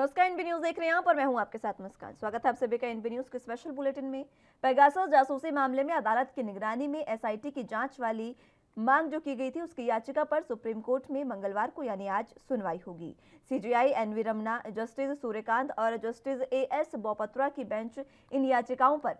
नमस्कार, NB news देख रहे हैं आप और मैं हूं आपके साथ मुस्कान। स्वागत है आप सभी का एनबी न्यूज के स्पेशल बुलेटिन में। पेगासस जासूसी मामले में अदालत की निगरानी में एसआईटी की जांच वाली मांग जो की गई थी, उसकी याचिका पर सुप्रीम कोर्ट में मंगलवार को यानी आज सुनवाई होगी। CJI NV Ramana, justice Surya Kant और जस्टिस एएस बोपत्रा की बेंच इन याचिकाओं पर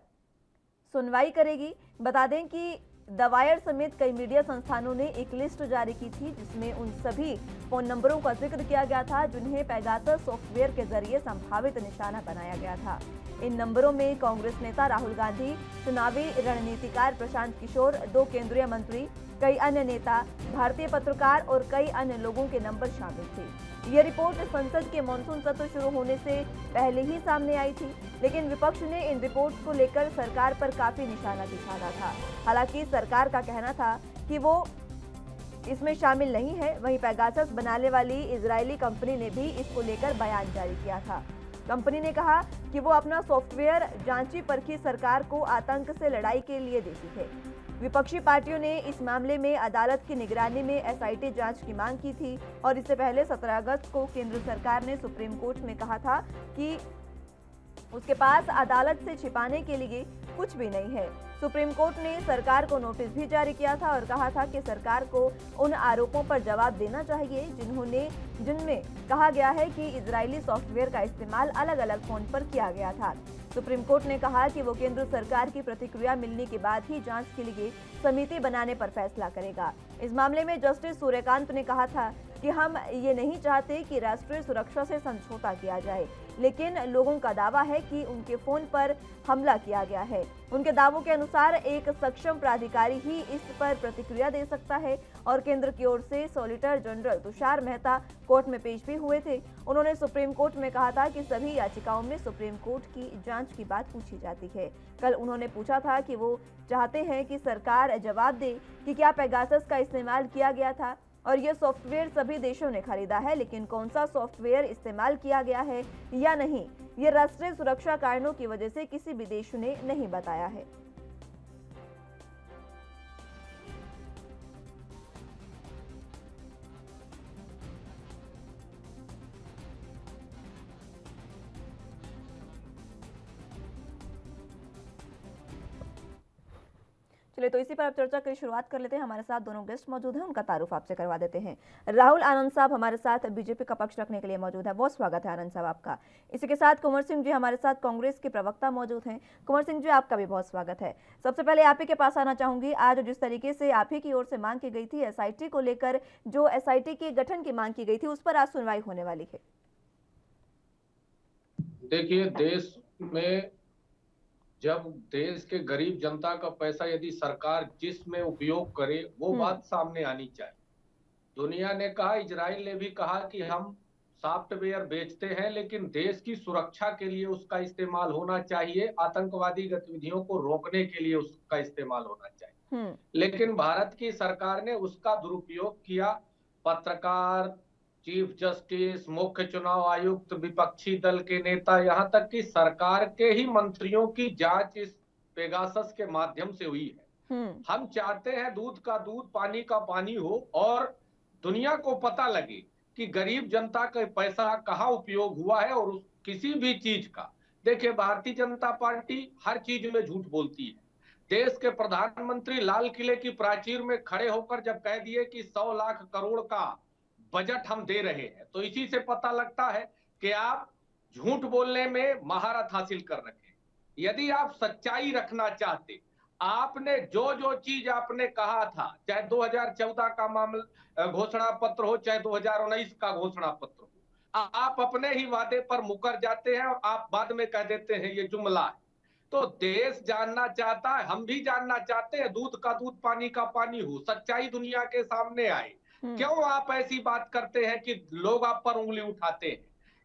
सुनवाई करेगी। बता दें कि द वायर समेत कई मीडिया संस्थानों ने एक लिस्ट जारी की थी, जिसमें उन सभी फोन नंबरों का जिक्र किया गया था जिन्हें पेगासस सॉफ्टवेयर के जरिए संभावित निशाना बनाया गया था। इन नंबरों में कांग्रेस नेता राहुल गांधी, चुनावी रणनीतिकार प्रशांत किशोर, 2 केंद्रीय मंत्री, कई अन्य नेता, भारतीय पत्रकार और कई अन्य लोगों के नंबर शामिल थे। यह रिपोर्ट संसद के मॉनसून सत्र शुरू होने से पहले ही सामने आई थी, लेकिन विपक्ष ने इन रिपोर्ट्स को लेकर सरकार पर काफी निशाना साधा था। हालांकि सरकार का कहना था कि वो इसमें शामिल नहीं है। वहीं पेगासस बनाने वाली इजरायली कंपनी ने भी इसको लेकर बयान जारी किया था। कंपनी ने कहा कि वो अपना सॉफ्टवेयर जांची परखी सरकार को आतंक से लड़ाई के लिए देती है। विपक्षी पार्टियों ने इस मामले में अदालत की निगरानी में एसआईटी जांच की मांग की थी और इससे पहले 17 अगस्त को केंद्र सरकार ने सुप्रीम कोर्ट में कहा था कि उसके पास अदालत से छिपाने के लिए कुछ भी नहीं है। सुप्रीम कोर्ट ने सरकार को नोटिस भी जारी किया था और कहा था कि सरकार को उन आरोपों पर जवाब देना चाहिए जिनमें कहा गया है कि इजरायली सॉफ्टवेयर का इस्तेमाल अलग अलग फोन पर किया गया था। सुप्रीम कोर्ट ने कहा कि वो केंद्र सरकार की प्रतिक्रिया मिलने के बाद ही जांच के लिए समिति बनाने पर फैसला करेगा। इस मामले में जस्टिस सूर्यकांत ने कहा था कि हम ये नहीं चाहते कि राष्ट्रीय सुरक्षा से समझौता किया जाए, लेकिन लोगों का दावा है कि उनके फोन पर हमला किया गया है। उनके दावों के अनुसार एक सक्षम प्राधिकारी ही इस पर प्रतिक्रिया दे सकता है और केंद्र की ओर से solicitor general Tushar Mehta court में पेश भी हुए थे। उन्होंने सुप्रीम कोर्ट में कहा था कि सभी याचिकाओं में सुप्रीम कोर्ट की जांच की बात पूछी जाती है। कल उन्होंने पूछा था कि वो चाहते हैं कि सरकार जवाब दे कि क्या पेगासस का इस्तेमाल किया गया था और यह सॉफ्टवेयर सभी देशों ने खरीदा है, लेकिन कौन सा सॉफ्टवेयर इस्तेमाल किया गया है या नहीं, ये राष्ट्रीय सुरक्षा कारणों की वजह से किसी भी देश ने नहीं बताया है। चलिए, तो इसी पर अब चर्चा की शुरुआत कर लेते हैं। हमारे साथ दोनों गेस्ट मौजूद हैं, उनका तारुफ आपसे करवा देते हैं। राहुल आनंद साहब हमारे साथ बीजेपी का पक्ष रखने के लिए मौजूद है, बहुत स्वागत है आनंद साहब आपका। इसी के साथ कुंवर सिंह जी हमारे साथ कांग्रेस के प्रवक्ता मौजूद हैं। कुंवर सिंह जी, आपका भी बहुत स्वागत है। सबसे पहले आप ही के पास आना चाहूंगी, आज जिस तरीके से आप ही की ओर से मांग की गई थी एसआईटी को लेकर, जो एसआईटी के गठन की मांग की गई थी, उस पर आज सुनवाई होने वाली है। देखिए, देश में जब देश के गरीब जनता का पैसा यदि सरकार जिसमें उपयोग करे, वो बात सामने आनी चाहिए। दुनिया ने कहा, इजराइल ने भी कहा कि हम सॉफ्टवेयर बेचते हैं, लेकिन देश की सुरक्षा के लिए उसका इस्तेमाल होना चाहिए, आतंकवादी गतिविधियों को रोकने के लिए उसका इस्तेमाल होना चाहिए। लेकिन भारत की सरकार ने उसका दुरुपयोग किया। पत्रकार, चीफ जस्टिस, मुख्य चुनाव आयुक्त, विपक्षी दल के नेता, यहां तक कि सरकार के ही मंत्रियों की जांच इस पेगासस के माध्यम से हुई है। हम चाहते हैं दूध का दूध, पानी का पानी हो और दुनिया को पता लगे कि गरीब जनता का पैसा कहाँ उपयोग हुआ है और किसी भी चीज का। देखिए, भारतीय जनता पार्टी हर चीज में झूठ बोलती है। देश के प्रधानमंत्री लाल किले की प्राचीर में खड़े होकर जब कह दिए कि 100 लाख करोड़ का बजट हम दे रहे हैं, तो इसी से पता लगता है कि आप झूठ बोलने में महारत हासिल कर रखे हैं। यदि आप सच्चाई रखना चाहते, आपने जो जो चीज आपने कहा था, चाहे 2014 का मामला घोषणा पत्र हो, चाहे 2019 का घोषणा पत्र हो, आप अपने ही वादे पर मुकर जाते हैं और आप बाद में कह देते हैं ये जुमला है। तो देश जानना चाहता है, हम भी जानना चाहते हैं, दूध का दूध पानी का पानी हो, सच्चाई दुनिया के सामने आए। क्यों आप ऐसी बात करते हैं कि लोग आप पर उंगली उठाते हैं?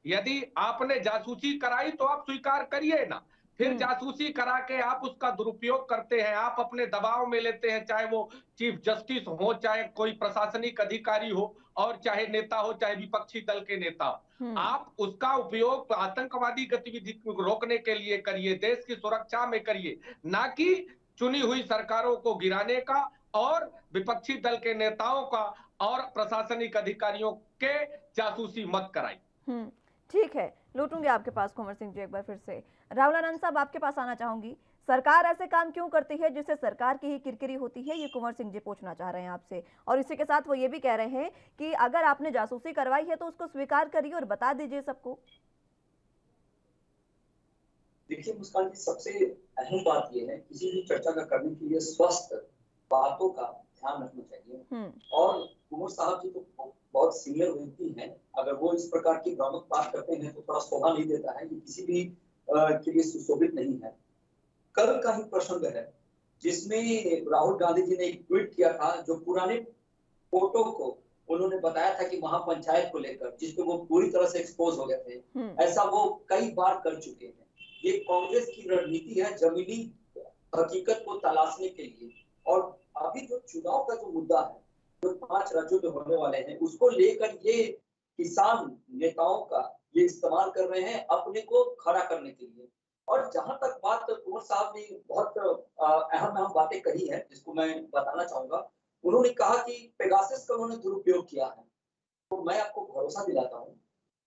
यदि आपने जासूसी कराई तो आप स्वीकार करिए ना, फिर जासूसी करा के आप उसका दुरुपयोग करते हैं, आप अपने दबाव में लेते हैं, चाहे वो चीफ जस्टिस हो, चाहे कोई प्रशासनिक अधिकारी हो, और चाहे नेता हो, चाहे विपक्षी दल के नेता हो। आप उसका उपयोग आतंकवादी गतिविधि को रोकने के लिए करिए, देश की सुरक्षा में करिए, ना कि चुनी हुई सरकारों को गिराने का और विपक्षी दल के नेताओं का और प्रशासनिक अधिकारियों के जासूसी मत कराई। ठीक है, लौटूंगी आपके पास कुंवर सिंह जी एक बार फिर से। राहुल आनंद साहब, आपके पास आना चाहूंगी। सरकार ऐसे काम क्यों करती है जिससे सरकार की ही किरकिरी होती है, ये कुंवर सिंह जी पूछना चाह रहे हैं आपसे। और इसी के साथ वो ये भी कह रहे हैं कि अगर आपने जासूसी करवाई है तो उसको स्वीकार करिए और बता दीजिए सबको। देखिए मुस्कान जी, सबसे अहम बात यह है किसी भी चर्चा का करने के लिए स्वस्थ बातों का ध्यान रखना चाहिए। और कुंवर साहब जी तो बहुत सीनियर व्यक्ति हैं, अगर वो इस प्रकार की भ्रामक बात करते हैं तो थोड़ा शोभा नहीं देता है, ये किसी भी के लिए सुशोभित नहीं है। कल का ही प्रसंग है जिसमें राहुल गांधी जी ने एक ट्वीट किया था, जो पुराने फोटो को उन्होंने बताया था कि महापंचायत को लेकर, जिसपे वो पूरी तरह से एक्सपोज हो गए थे। ऐसा वो कई बार कर चुके हैं। ये कांग्रेस की रणनीति है जमीनी हकीकत को तलाशने के लिए। और अभी जो चुनाव का जो मुद्दा है, जो 5 राज्यों में होने वाले हैं, उसको लेकर ये किसान नेताओं का ये इस्तेमाल कर रहे हैं अपने को खड़ा करने के लिए। और जहां तक बात कुंवर साहब ने बहुत अहम बातें कही है, जिसको मैं बताना चाहूंगा। उन्होंने कहा कि पेगासस का उन्होंने दुरुपयोग किया है। तो मैं आपको भरोसा दिलाता हूँ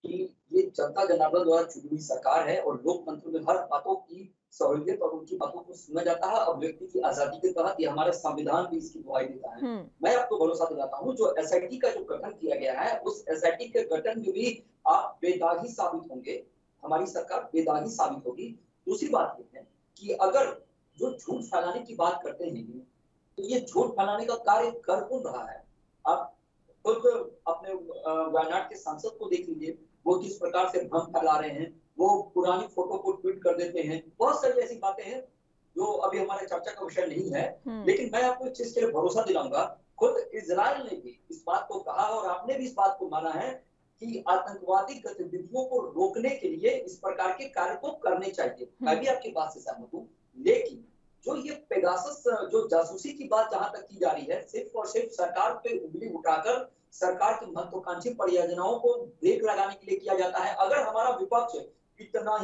कि ये जनता जनार्दन द्वारा चुनी हुई सरकार है और लोकतंत्र में हर बातों की सहूलियत और उनकी बातों को सुना जाता है। अब व्यक्ति की आजादी के तहत ये हमारा संविधान भी इसकी दुहाई देता है। मैं आपको भरोसा दिलाता हूँ, जो एसआईटी का जो गठन किया गया है, उस एसआईटी के गठन में भी आप बेदागी साबित होंगे, हमारी सरकार बेदागी साबित होगी। दूसरी बात यह है कि अगर जो झूठ फैलाने की बात करते हैं, तो ये झूठ फैलाने का कार्य कर कौन रहा है? आप खुद अपने वायनाड के सांसद को देख लीजिए, वो किस प्रकार से भ्रम फैला रहे हैं। वो पुरानी फोटो को ट्वीट कर देते हैं। बहुत सारी ऐसी बातें हैं जो अभी हमारे चर्चा का विषय नहीं है, लेकिन मैं आपको इस चीज के लिए भरोसा दिलाऊंगा। खुद इजराइल ने भी इस बात को कहा और आपने भी इस बात को माना है कि आतंकवादी गतिविधियों को रोकने के लिए इस प्रकार के कार्य को करने चाहिए। मैं भी आपकी बात से सहमत हूँ, लेकिन जो ये पेगासस जो जासूसी की बात जहां तक की जा रही है, सिर्फ और सिर्फ सरकार पे उंगली उठाकर सरकार की महत्वाकांक्षी परियोजनाओं को ब्रेक लगाने के लिए किया जाता है। अगर हमारा विपक्ष इतना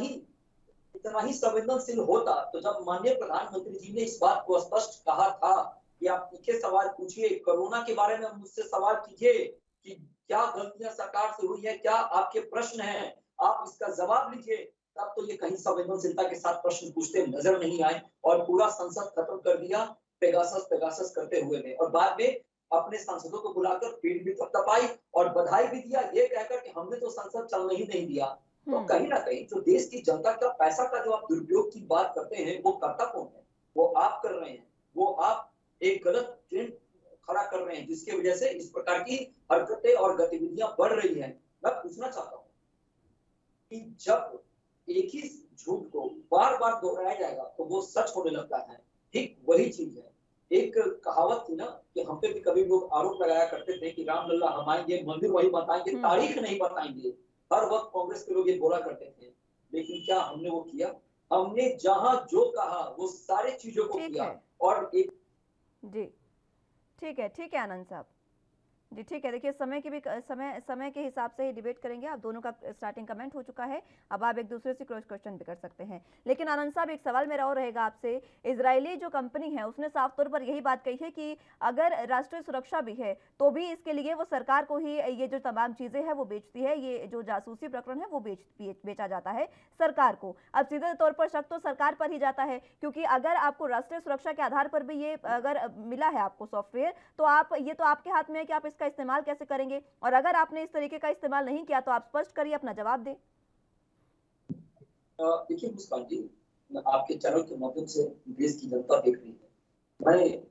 ही संवेदनशील होता, तो जब माननीय प्रधानमंत्री जी ने इस बात को स्पष्ट कहा था कि आप तीखे सवाल पूछिए, कोरोना के बारे में मुझसे सवाल कीजिए कि क्या गलतियां सरकार से हुई है, क्या आपके प्रश्न हैं, आप इसका जवाब लीजिए, तब तो ये कहीं संवेदनशीलता के साथ प्रश्न पूछते नजर नहीं आए और पूरा संसद खत्म कर दिया पेगासस करते हुए ने। और बाद में अपने सांसदों को बुलाकर पीठ भी थपथपाई और बधाई भी दिया, ये कहकर कि हमने तो संसद चलने ही नहीं दिया। तो कहीं ना कहीं जो देश की जनता का पैसा का जो आप दुरुपयोग की बात करते हैं, वो करता कौन है? वो आप कर रहे हैं। वो आप एक गलत ट्रेंड खड़ा कर रहे हैं, जिसकी वजह से इस प्रकार की हरकतें और गतिविधियां बढ़ रही हैं। मैं पूछना चाहता हूँ कि जब एक ही झूठ को बार बार दोहराया जाएगा तो वो सच होने लगता है। ठीक वही चीज है। एक कहावत थी ना कि हम पे भी कभी लोग आरोप लगाया करते थे कि रामलला हम आएंगे, मंदिर वही बताएंगे, तारीख नहीं बताएंगे। हर वक्त कांग्रेस के लोग ये बोला करते थे, लेकिन क्या हमने वो किया? हमने जहां जो कहा वो सारी चीजों को किया। और एक जी ठीक है आनंद साहब जी, ठीक है। देखिए समय की भी समय के हिसाब से ही डिबेट करेंगे। आप दोनों का स्टार्टिंग कमेंट हो चुका है, अब आप एक दूसरे से क्रॉस क्वेश्चन भी कर सकते हैं। लेकिन आनंद साहब, एक सवाल मेरा और रहेगा आपसे। इजरायली जो कंपनी है उसने साफ तौर पर यही बात कही है कि अगर राष्ट्रीय सुरक्षा भी है तो भी इसके लिए वो सरकार को ही ये जो तमाम चीजें हैं वो बेचती है। ये जो जासूसी प्रकरण है वो बेचा जाता है सरकार को। अब सीधे तौर पर शक तो सरकार पर ही जाता है, क्योंकि अगर आपको राष्ट्रीय सुरक्षा के आधार पर भी ये अगर मिला है आपको सॉफ्टवेयर, तो ये तो आपके हाथ में है कि आप इसका इस्तेमाल कैसे करेंगे। और अगर आपने इस तरीके का इस्तेमाल नहीं किया तो आप स्पष्ट करिए, अपना जवाब दें। देखिए मुस्कान जी, आपके चैनल के माध्यम से देश की जनता देख रही है। मैं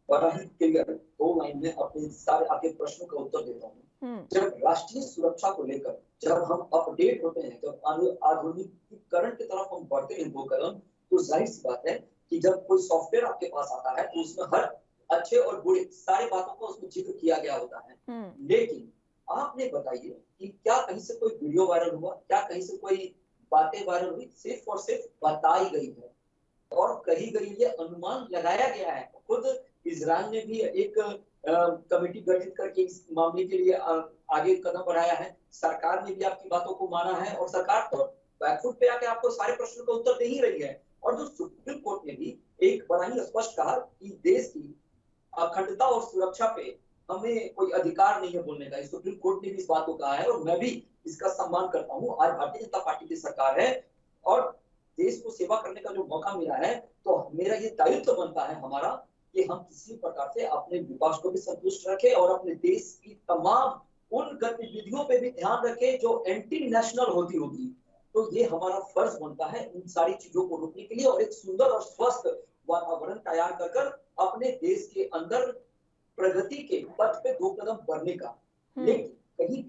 बड़ा ही क्लियर 2 लाइन में अपने सारे आपके प्रश्नों का उत्तर देता हूँ। जब राष्ट्रीय सुरक्षा को लेकर जब हम अपडेट होते हैं, जब आधुनिकीकरण की तरफ हम बढ़ते हैं 2 कदम, तो जाहिर सी बात है कि जब कोई सॉफ्टवेयर आपके पास आता है तो उसमें हर अच्छे और बुरे सारी बातों को उसमें जिक्र किया गया होता है। लेकिन आपने बताइए कि क्या कहीं से कोई वीडियो वायरल हुआ, क्या कहीं से कोई बातें वायरल हुई? सिर्फ और सिर्फ बताई गई है और कही गई, ये अनुमान लगाया गया है। खुद इजराइल ने भी एक कमेटी गठित करके इस मामले के लिए आगे कदम बढ़ाया है। सरकार ने भी आपकी बातों को माना है और सरकार तो बैकफुट पे आके आपको सारे प्रश्नों का उत्तर दे ही रही है। और जो सुप्रीम कोर्ट ने भी एक बड़ा ही स्पष्ट कहा कि देश की अखंडता और सुरक्षा पे हमें कोई अधिकार नहीं है बोलने का। सुप्रीम कोर्ट ने भी इस बात को कहा है और मैं भी इसका सम्मान करता हूँ। आज भारतीय जनता पार्टी की सरकार है और देश को सेवा करने का जो मौका मिला है, तो मेरा ये दायित्व बनता है हमारा कि हम किसी प्रकार से अपने विपक्ष को भी संतुष्ट रखें और अपने देश की तमाम उन गतिविधियों पे भी ध्यान रखें जो एंटी नेशनल होती होगी। तो ये हमारा फर्ज बनता है इन सारी चीजों को रोकने के लिए और एक सुंदर और स्वस्थ वातावरण तैयार कर अपने देश के अंदर प्रगति के पथ पे 2 कदम बढ़ने का। लेकिन कहीं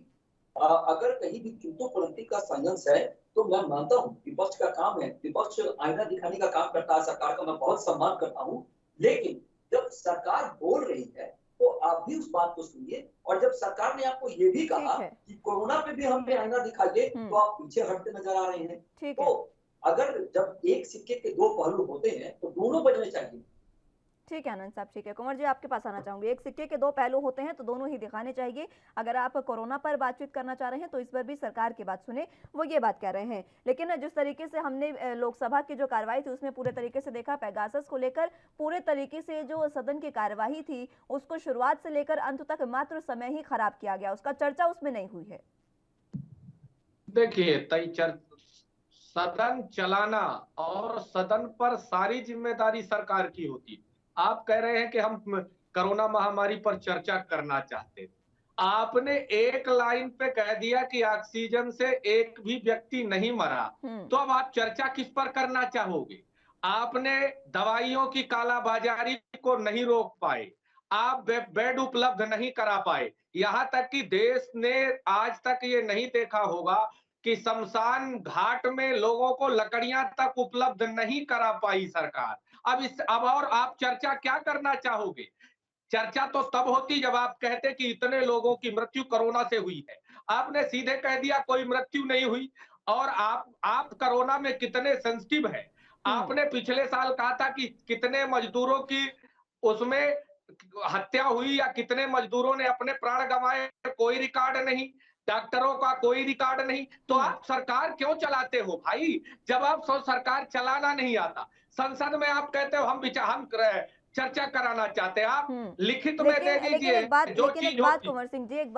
अगर कहीं भी किंतु का संघर्ष है, तो मैं मानता हूँ विपक्ष का काम है, विपक्ष आईना दिखाने का काम करता है, सरकार का मैं बहुत सम्मान करता हूँ। लेकिन जब सरकार बोल रही है तो आप भी उस बात को सुनिए, और जब सरकार ने आपको ये भी कहा कि कोरोना पे भी हमें आईना दिखाइए, तो आप पीछे हटते नजर आ रहे हैं। तो अगर जब एक सिक्के के 2 पहलू होते हैं तो दोनों बजने चाहिए। ठीक है आनंद साहब, ठीक है। कुंवर जी आपके पास आना चाहूंगी। एक सिक्के के 2 पहलू होते हैं तो दोनों ही दिखाने चाहिए। अगर आप कोरोना पर बातचीत करना चाह रहे हैं तो इस पर भी सरकार की बात सुने, वो ये बात कह रहे हैं। लेकिन जिस तरीके से हमने लोकसभा की जो कार्रवाई थी उसमें पूरे तरीके से देखा, पेगासस को लेकर पूरे तरीके से जो सदन की कार्यवाही थी उसको शुरुआत से लेकर अंत तक मात्र समय ही खराब किया गया, उसका चर्चा उसमें नहीं हुई है। देखिए, सदन चलाना और सदन पर सारी जिम्मेदारी सरकार की होती है। आप कह रहे हैं कि हम कोरोना महामारी पर चर्चा करना चाहते हैं। आपने एक लाइन पे कह दिया कि ऑक्सीजन से एक भी व्यक्ति नहीं मरा, तो अब आप चर्चा किस पर करना चाहोगे? आपने दवाइयों की कालाबाजारी को नहीं रोक पाए, आप बेड उपलब्ध नहीं करा पाए, यहां तक कि देश ने आज तक ये नहीं देखा होगा कि शमशान घाट में लोगों को लकड़ियां तक उपलब्ध नहीं करा पाई सरकार। अब और आप चर्चा क्या करना चाहोगे? चर्चा तो तब होती जब आप कहते कि इतने लोगों की मृत्यु कोरोना से हुई है। आपने सीधे कह दिया कोई मृत्यु नहीं हुई, और आप कोरोना में कितने सेंसिटिव है। आपने पिछले साल कहा था कि कितने मजदूरों की उसमें हत्या हुई या कितने मजदूरों ने अपने प्राण गंवाए, कोई रिकॉर्ड नहीं, डॉक्टरों का कोई रिकॉर्ड नहीं। तो आप सरकार क्यों चलाते हो भाई? जब आप सरकार चलाना नहीं आता, संसद में आप कहते हो हम चर्चा कराना चाहते हैं, आप लिखित में दे दीजिए। एक बात कुंवर सिंह जी, एक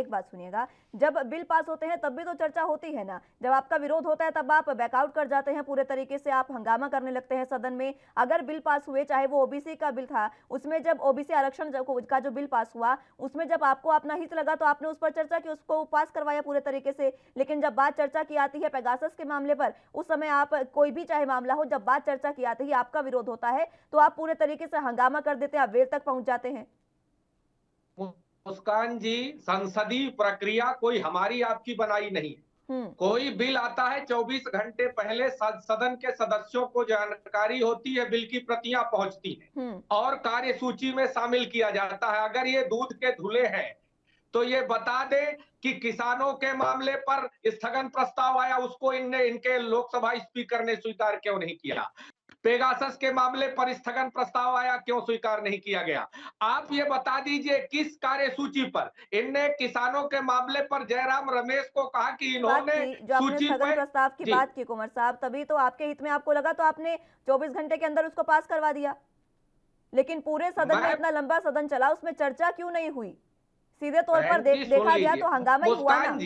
बात सुनिएगा, जब बिल पास होते हैं तब भी तो चर्चा होती है ना। जब आपका विरोध होता है तब आप बैकआउट कर जाते हैं, पूरे तरीके से आप हंगामा करने लगते हैं सदन में। अगर बिल पास हुए, चाहे वो ओबीसी का बिल था, उसमें जब ओबीसी आरक्षण का जो बिल पास हुआ, उसमें जब आपको अपना हित लगा तो आपने उस पर चर्चा की, उसको पास करवाया पूरे तरीके से। लेकिन जब बात चर्चा की आती है पेगासस के मामले पर, उस समय आप कोई भी चाहे मामला हो, जब बात चर्चा की आती है, आपका विरोध होता है तो आप पूरे तरीके से हंगामा कर देते हैं, आप वेल तक पहुंच जाते हैं। मुस्कान जी, संसदीय प्रक्रिया कोई हमारी आपकी बनाई नहीं है। कोई बिल आता है 24 घंटे पहले सदन के सदस्यों को जानकारी होती है, बिल की प्रतियां पहुंचती हैं और कार्यसूची में शामिल किया जाता है। अगर ये दूध के धुले हैं तो ये बता दे कि किसानों के मामले पर स्थगन प्रस्ताव आया, उसको इनके लोकसभा स्पीकर ने स्वीकार क्यों नहीं किया? पेगासस के मामले पर स्थगन प्रस्ताव आया, क्यों स्वीकार नहीं किया गया? आप ये बता दीजिए किस कार्यसूची पर इनने किसानों के मामले पर जयराम रमेश को कहा कि इन्होंने जो आपने स्थगन प्रस्ताव की बात की कुंवर साहब, तभी तो आपके हित में आपको लगा तो आपने 24 घंटे के अंदर उसको पास करवा दिया। लेकिन पूरे सदन में इतना लंबा सदन चला, उसमें चर्चा क्यों नहीं हुई? सीधे तौर पर देखा गया तो हंगामा ही हुआ ना।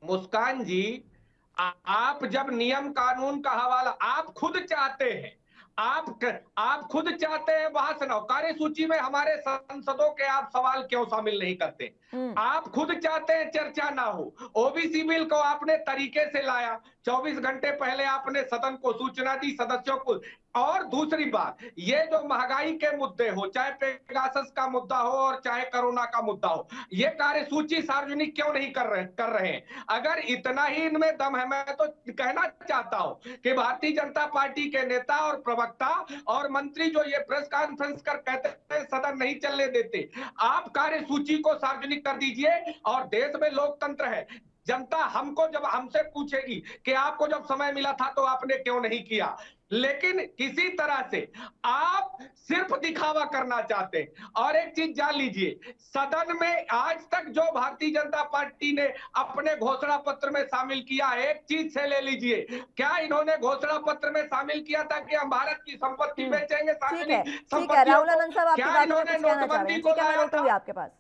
मुस्कान जी, आप जब नियम कानून का हवाला आप खुद चाहते हैं, आप खुद चाहते हैं भाषण हो, कार्यसूची में हमारे सांसदों के आप सवाल क्यों शामिल नहीं करते? आप खुद चाहते हैं चर्चा ना हो। ओबीसी बिल को आपने तरीके से लाया, 24 घंटे पहले आपने सदन को सूचना दी, सदस्यों को। और दूसरी बात, ये जो महंगाई के मुद्दे हो, चाहे पेगासस का मुद्दा हो और चाहे कोरोना का मुद्दा हो, ये कार्यसूची सार्वजनिक क्यों नहीं कर रहे हैं? अगर इतना ही इनमें दम है, मैं तो कहना चाहता हूं कि भारतीय जनता पार्टी के नेता और प्रवक्ता और मंत्री जो ये प्रेस कॉन्फ्रेंस कर कहते हैं सदन नहीं चलने देते, आप कार्यसूची को सार्वजनिक कर दीजिए। और देश में लोकतंत्र है, जनता हमको जब हमसे पूछेगी कि आपको जब समय मिला था तो आपने क्यों नहीं किया, लेकिन किसी तरह से आप सिर्फ दिखावा करना चाहते हैं। और एक चीज जान लीजिए, सदन में आज तक जो भारतीय जनता पार्टी ने अपने घोषणा पत्र में शामिल किया, एक चीज से ले लीजिए, क्या इन्होंने घोषणा पत्र में शामिल किया था कि हम भारत की संपत्ति बेचेंगे? राहुल आनंद साहब आपकी बातों में कुछ कहना चाह रहे हैं? ठीक है, मैं लौटूंगी आपके पास।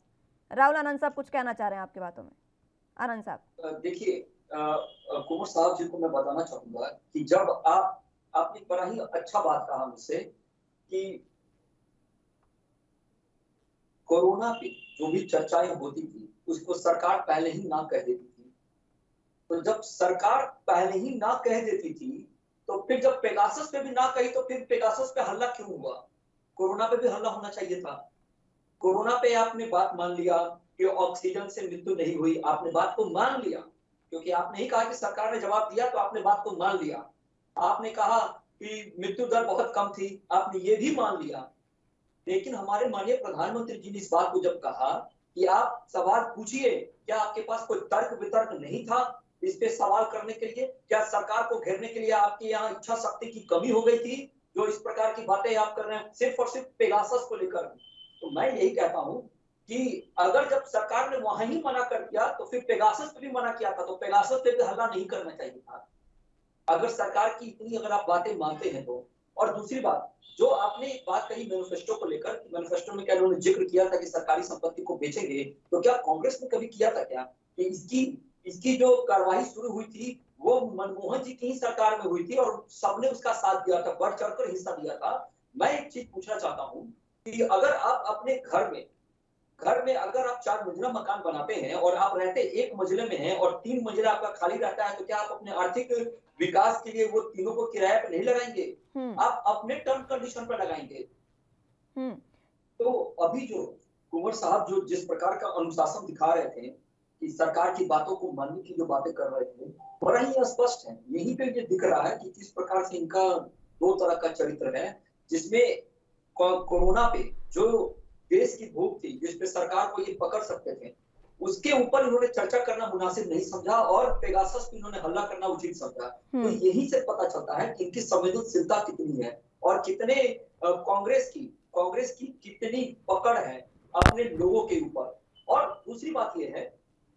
राहुल आनंद साहब कुछ कहना चाह रहे हैं आपकी बातों में? आनंद साहब। देखिए, कुमार साहब जी को मैं बताना चाहूंगा कि जब आपने बड़ा ही अच्छा बात कहा मुझसे कि कोरोना पे जो भी चर्चाएं होती थी उसको सरकार पहले ही ना कह देती थी। तो जब सरकार पहले ही ना कह देती थी तो फिर जब पेगासस पे भी ना कही तो फिर पेगासस पे हल्ला क्यों हुआ? कोरोना पे भी हल्ला होना चाहिए था। कोरोना पे आपने बात मान लिया कि ऑक्सीजन से मृत्यु नहीं हुई, आपने बात को मान लिया क्योंकि आपने ही कहा कि सरकार ने जवाब दिया तो आपने बात को मान लिया। आपने कहा कि मृत्यु दर बहुत कम थी, आपने ये भी मान लिया। लेकिन हमारे माननीय प्रधानमंत्री जी ने इस बात को जब कहा कि आप सवाल पूछिए, क्या आपके पास कोई तर्क वितर्क नहीं था इस पे सवाल करने के लिए? क्या सरकार को घेरने के लिए आपके यहाँ इच्छा शक्ति की कमी हो गई थी जो इस प्रकार की बातें आप कर रहे हैं सिर्फ और सिर्फ पेगासस को लेकर? तो मैं यही कहता हूं कि अगर जब सरकार ने वहां ही मना कर दिया तो फिर पेगासस पे भी मना किया था, तो पेगासस पे भी हल्ला नहीं करना चाहिए था अगर सरकार की इतनी अगर आप बातें मानते हैं तो। और दूसरी बात, जो आपने एक बात कही मैनिफेस्टो को लेकर, मैनिफेस्टो में क्या उन्होंने जिक्र किया था कि सरकारी संपत्ति को बेचेंगे, तो क्या कांग्रेस ने कभी किया था क्या कि इसकी इसकी जो कार्रवाई शुरू हुई थी वो मनमोहन जी की ही सरकार में हुई थी और सबने उसका साथ दिया था, बढ़ चढ़कर हिस्सा दिया था। मैं एक चीज पूछना चाहता हूँ कि अगर आप अपने घर में अगर आप 4 मंजिला मकान बनाते हैं और आप रहते एक मंजिले में हैं और 3 मंजिला आपका खाली रहता है, तो क्या आप अपने आर्थिक विकास के लिए वो तीनों को किराए पर नहीं लगाएंगे? आप अपने टर्म कंडीशन पर लगाएंगे। तो अभी जो कुंवर साहब जो जिस प्रकार का अनुशासन दिखा रहे थे कि सरकार की बातों को मानने की जो बातें कर रहे थे, बड़ा ही स्पष्ट है। यहीं पे ये दिख रहा है कि किस प्रकार से इनका 2 तरह का चरित्र है, जिसमें कोरोना पे जो देश की भूख थी, जिस पे सरकार को ये पकड़ सकते थे, उसके ऊपर इन्होंने चर्चा करना मुनासिब नहीं समझा और पेगासस पे इन्होंने हल्ला करना उचित समझा। तो यहीं से पता चलता है कि इनकी संवेदनशीलता कितनी है और कितने कांग्रेस की कितनी पकड़ है अपने लोगों के ऊपर। और दूसरी बात यह है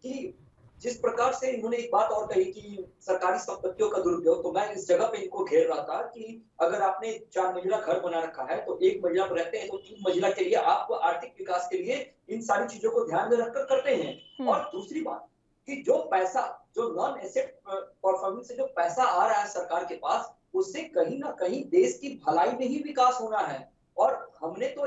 कि जिस प्रकार से इन्होंने एक बात और कही कि सरकारी संपत्तियों का दुरुपयोग, तो मैं इस जगह पे इनको घेर रहा था कि अगर आपने 4 मंजिला घर बना रखा है तो 1 मंजिला पर रहते हैं तो 3 मंजिला के लिए आप आर्थिक विकास के लिए इन सारी चीजों को ध्यान में रखकर करते हैं। और दूसरी बात कि जो पैसा, जो नॉन एसेट परफॉर्मेंस से जो पैसा आ रहा है सरकार के पास, उससे कहीं ना कहीं देश की भलाई में ही विकास होना है। और हमने तो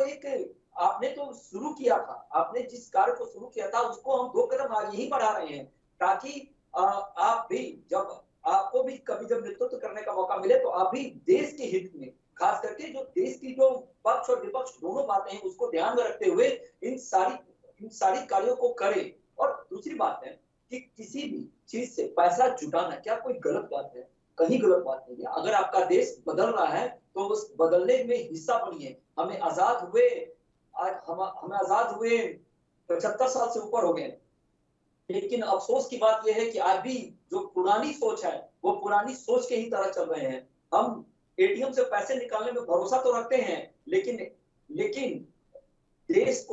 आपने तो शुरू किया था, आपने जिस कार्य को शुरू किया था उसको हम 2 कदम आगे ही बढ़ा रहे हैं ताकि आप भी जब आपको भी कभी जब नेतृत्व करने का मौका मिले तो आप भी देश के हित में, खास करके जो देश की जो पक्ष और विपक्ष दोनों बातें हैं उसको ध्यान में रखते हुए इन सारी कार्यों को करें। और दूसरी बात है कि किसी भी चीज से पैसा जुटाना क्या कोई गलत बात है? कहीं गलत बात नहीं है। अगर आपका देश बदल रहा है तो उस बदलने में हिस्सा बनिए। हमें आजाद हुए 75 साल से ऊपर हो गए, लेकिन अफसोस की बात यह है कि आज भी जो पुरानी सोच है वो पुरानी सोच के ही तरह चल रहे हैं। हम एटीएम से पैसे निकालने में भरोसा तो रखते हैं, लेकिन देश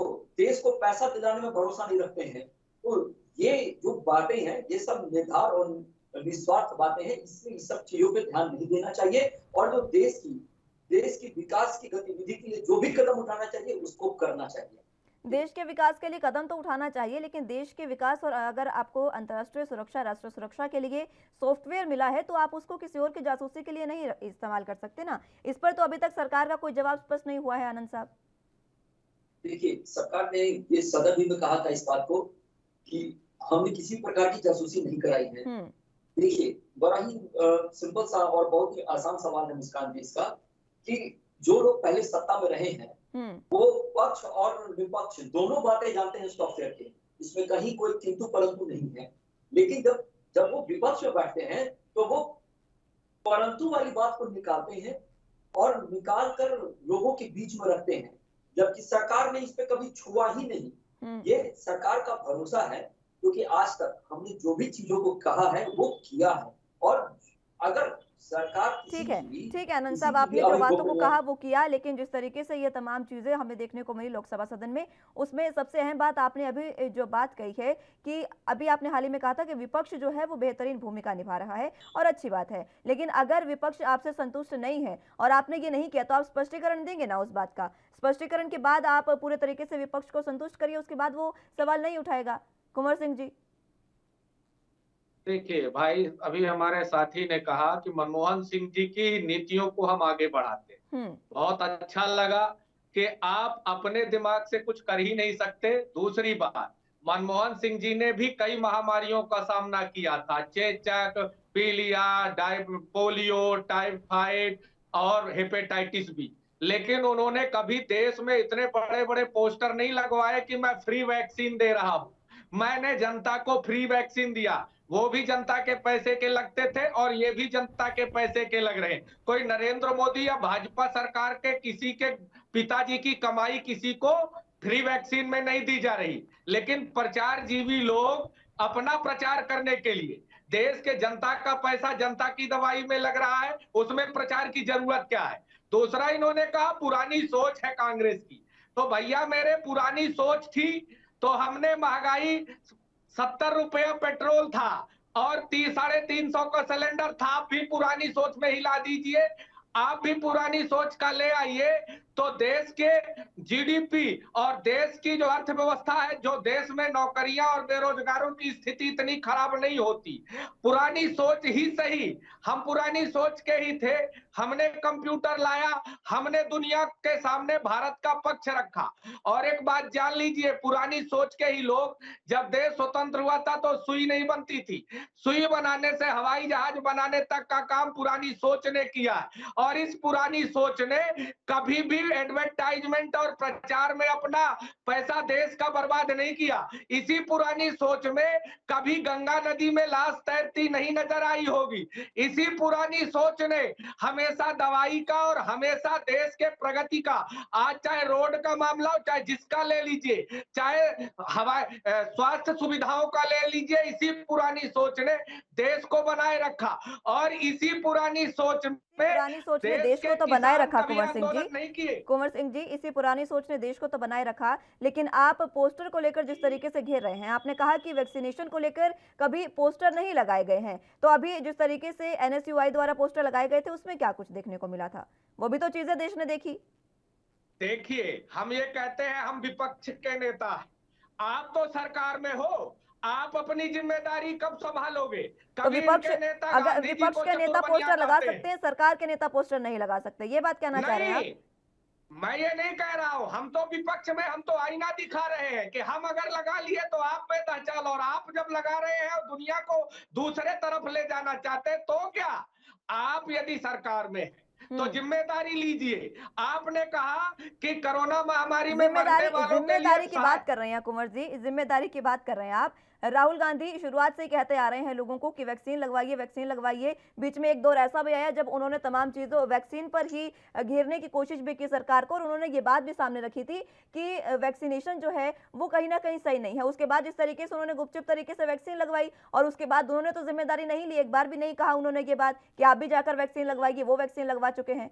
को पैसा दिलाने में भरोसा नहीं रखते हैं। तो ये जो बातें हैं ये सब निर्धार और निस्वार्थ बातें हैं, इसमें इस सब चीजों पे ध्यान नहीं देना चाहिए। और जो देश की विकास की गतिविधि के लिए जो भी कदम उठाना चाहिए उसको करना चाहिए। देश के विकास के लिए कदम तो उठाना चाहिए, लेकिन देश के विकास और अगर आपको अंतर्राष्ट्रीय सुरक्षा, राष्ट्रीय सुरक्षा के लिए सॉफ्टवेयर मिला है तो आप उसको किसी और की जासूसी के लिए नहीं इस्तेमाल कर सकते ना। इस पर तो अभी तक सरकार का कोई जवाब स्पष्ट नहीं हुआ है आनंद साहब। देखिए, सरकार ने ये सदन भी में कहा था इस बात को कि हमने किसी प्रकार की जासूसी नहीं कराई है। देखिए, बड़ा ही सिंपल सा और बहुत ही आसान सवाल है मुस्कान जी इसका कि जो लोग पहले सत्ता में रहे हैं वो पक्ष और विपक्ष दोनों बातें जानते हैं सॉफ्टवेयर के, इसमें कहीं कोई किंतु परंतु नहीं है। लेकिन जब वो विपक्ष में बैठते हैं तो वो परंतु वाली बात को निकालते हैं और निकाल कर लोगों के बीच में रखते हैं, जबकि सरकार ने इस पे कभी छुआ ही नहीं। ये सरकार का भरोसा है क्योंकि आज तक हमने जो भी चीजों को कहा है वो किया है। और अगर सरकार ठीक है आनंद साहब, आपने जो बातों को कहा वो किया, लेकिन जिस तरीके से ये तमाम चीजें हमें देखने को मिली लोकसभा सदन में, उसमें सबसे अहम बात आपने अभी जो बात कही है कि अभी आपने हाल ही में कहा था कि विपक्ष जो है वो बेहतरीन भूमिका निभा रहा है और अच्छी बात है। लेकिन अगर विपक्ष आपसे संतुष्ट नहीं है और आपने ये नहीं किया तो आप स्पष्टीकरण देंगे ना उस बात का? स्पष्टीकरण के बाद आप पूरे तरीके से विपक्ष को संतुष्ट करिए, उसके बाद वो सवाल नहीं उठाएगा। कुंवर सिंह जी। देखिए भाई, अभी हमारे साथी ने कहा कि मनमोहन सिंह जी की नीतियों को हम आगे बढ़ाते हैं। बहुत अच्छा लगा कि आप अपने दिमाग से कुछ कर ही नहीं सकते। दूसरी बात, मनमोहन सिंह जी ने भी कई महामारियों का सामना किया था, चेचक, पीलिया, पोलियो, टाइफाइड और हेपेटाइटिस बी। लेकिन उन्होंने कभी देश में इतने बड़े बड़े पोस्टर नहीं लगवाए कि मैं फ्री वैक्सीन दे रहा हूं। मैंने जनता को फ्री वैक्सीन दिया, वो भी जनता के पैसे के लगते थे और ये भी जनता के पैसे के लग रहे हैं। कोई नरेंद्र मोदी या भाजपा सरकार के किसी के पिताजी की कमाई किसी को फ्री वैक्सीन में नहीं दी जा रही। लेकिन प्रचार जीवी लोग अपना प्रचार करने के लिए देश के जनता का पैसा जनता की दवाई में लग रहा है, उसमें प्रचार की जरूरत क्या है। दूसरा, इन्होंने कहा पुरानी सोच है कांग्रेस की। तो भैया मेरे पुरानी सोच थी तो हमने महंगाई 70 रुपये पेट्रोल था और 350 का सिलेंडर था। आप भी पुरानी सोच में हिला दीजिए, आप भी पुरानी सोच का ले आइए तो देश के जीडीपी और देश की जो अर्थव्यवस्था है, जो देश में नौकरियां और बेरोजगारों की स्थिति इतनी खराब नहीं होती। पुरानी सोच ही सही, हम पुरानी सोच के ही थे। हमने कंप्यूटर लाया, हमने दुनिया के सामने भारत का पक्ष रखा। और एक बात जान लीजिए, पुरानी सोच के ही लोग, जब देश स्वतंत्र हुआ था तो सुई नहीं बनती थी, सुई बनाने से हवाई जहाज बनाने तक का काम पुरानी सोच ने किया। और इस पुरानी सोच ने कभी भी एडवर्टाइजमेंट और प्रचार में अपना पैसा देश का बर्बाद नहीं किया। इसी पुरानी सोच में कभी गंगा नदी में लाश तैरती नहीं नजर आई होगी। इसी पुरानी सोच ने हमेशा दवाई का और हमेशा देश के प्रगति का, आज चाहे रोड का मामला हो, चाहे जिसका ले लीजिए, चाहे हवाई स्वास्थ्य सुविधाओं का ले लीजिए, इसी पुरानी सोच ने देश को बनाए रखा। और इसी पुरानी सोच ने देश को तो बनाए रखा कुंवर सिंह जी। कुंवर सिंह जी, इसी पुरानी सोच ने देश को तो बनाए रखा, लेकिन आप पोस्टर को लेकर जिस तरीके से घेर रहे हैं, आपने कहा कि वैक्सीनेशन को लेकर कभी पोस्टर नहीं लगाए गए हैं, तो अभी जिस तरीके से एनएसयूआई द्वारा पोस्टर लगाए गए थे उसमें क्या कुछ देखने को मिला था? वो भी तो चीजें देश ने देखी। देखिए, हम ये कहते हैं हम विपक्ष के नेता, आप तो सरकार में हो, आप अपनी जिम्मेदारी कब संभालोगे? तो विपक्ष, अगर विपक्ष के नेता पोस्टर लगा सकते हैं, सरकार के नेता पोस्टर नहीं लगा सकते, ये बात कहना चाह रहे हैं आप? मैं ये नहीं कह रहा हूं, हम तो विपक्ष में, हम तो आईना दिखा रहे हैं कि हम अगर लगा लिए तो आप पे दहचल, और आप जब लगा रहे हैं और दुनिया को दूसरे तरफ ले जाना चाहते हैं तो क्या? आप यदि सरकार में तो जिम्मेदारी लीजिए। आपने कहा कि कोरोना महामारी में जिम्मेदारी की बात कर रहे हैं कुंवर जी, जिम्मेदारी की बात कर रहे हैं आप। राहुल गांधी शुरुआत से ही कहते आ रहे हैं लोगों को कि वैक्सीन लगवाइए, वैक्सीन लगवाइए। बीच में एक दौर ऐसा भी आया जब उन्होंने तमाम चीजों वैक्सीन पर ही घेरने की कोशिश भी की सरकार को, और उन्होंने ये बात भी सामने रखी थी कि वैक्सीनेशन जो है वो कहीं ना कहीं सही नहीं है। उसके बाद जिस तरीके से उन्होंने गुपचुप तरीके से वैक्सीन लगवाई, और उसके बाद उन्होंने तो जिम्मेदारी नहीं ली, एक बार भी नहीं कहा उन्होंने ये बात कि आप भी जाकर वैक्सीन लगवाइए, वो वैक्सीन लगवा चुके हैं।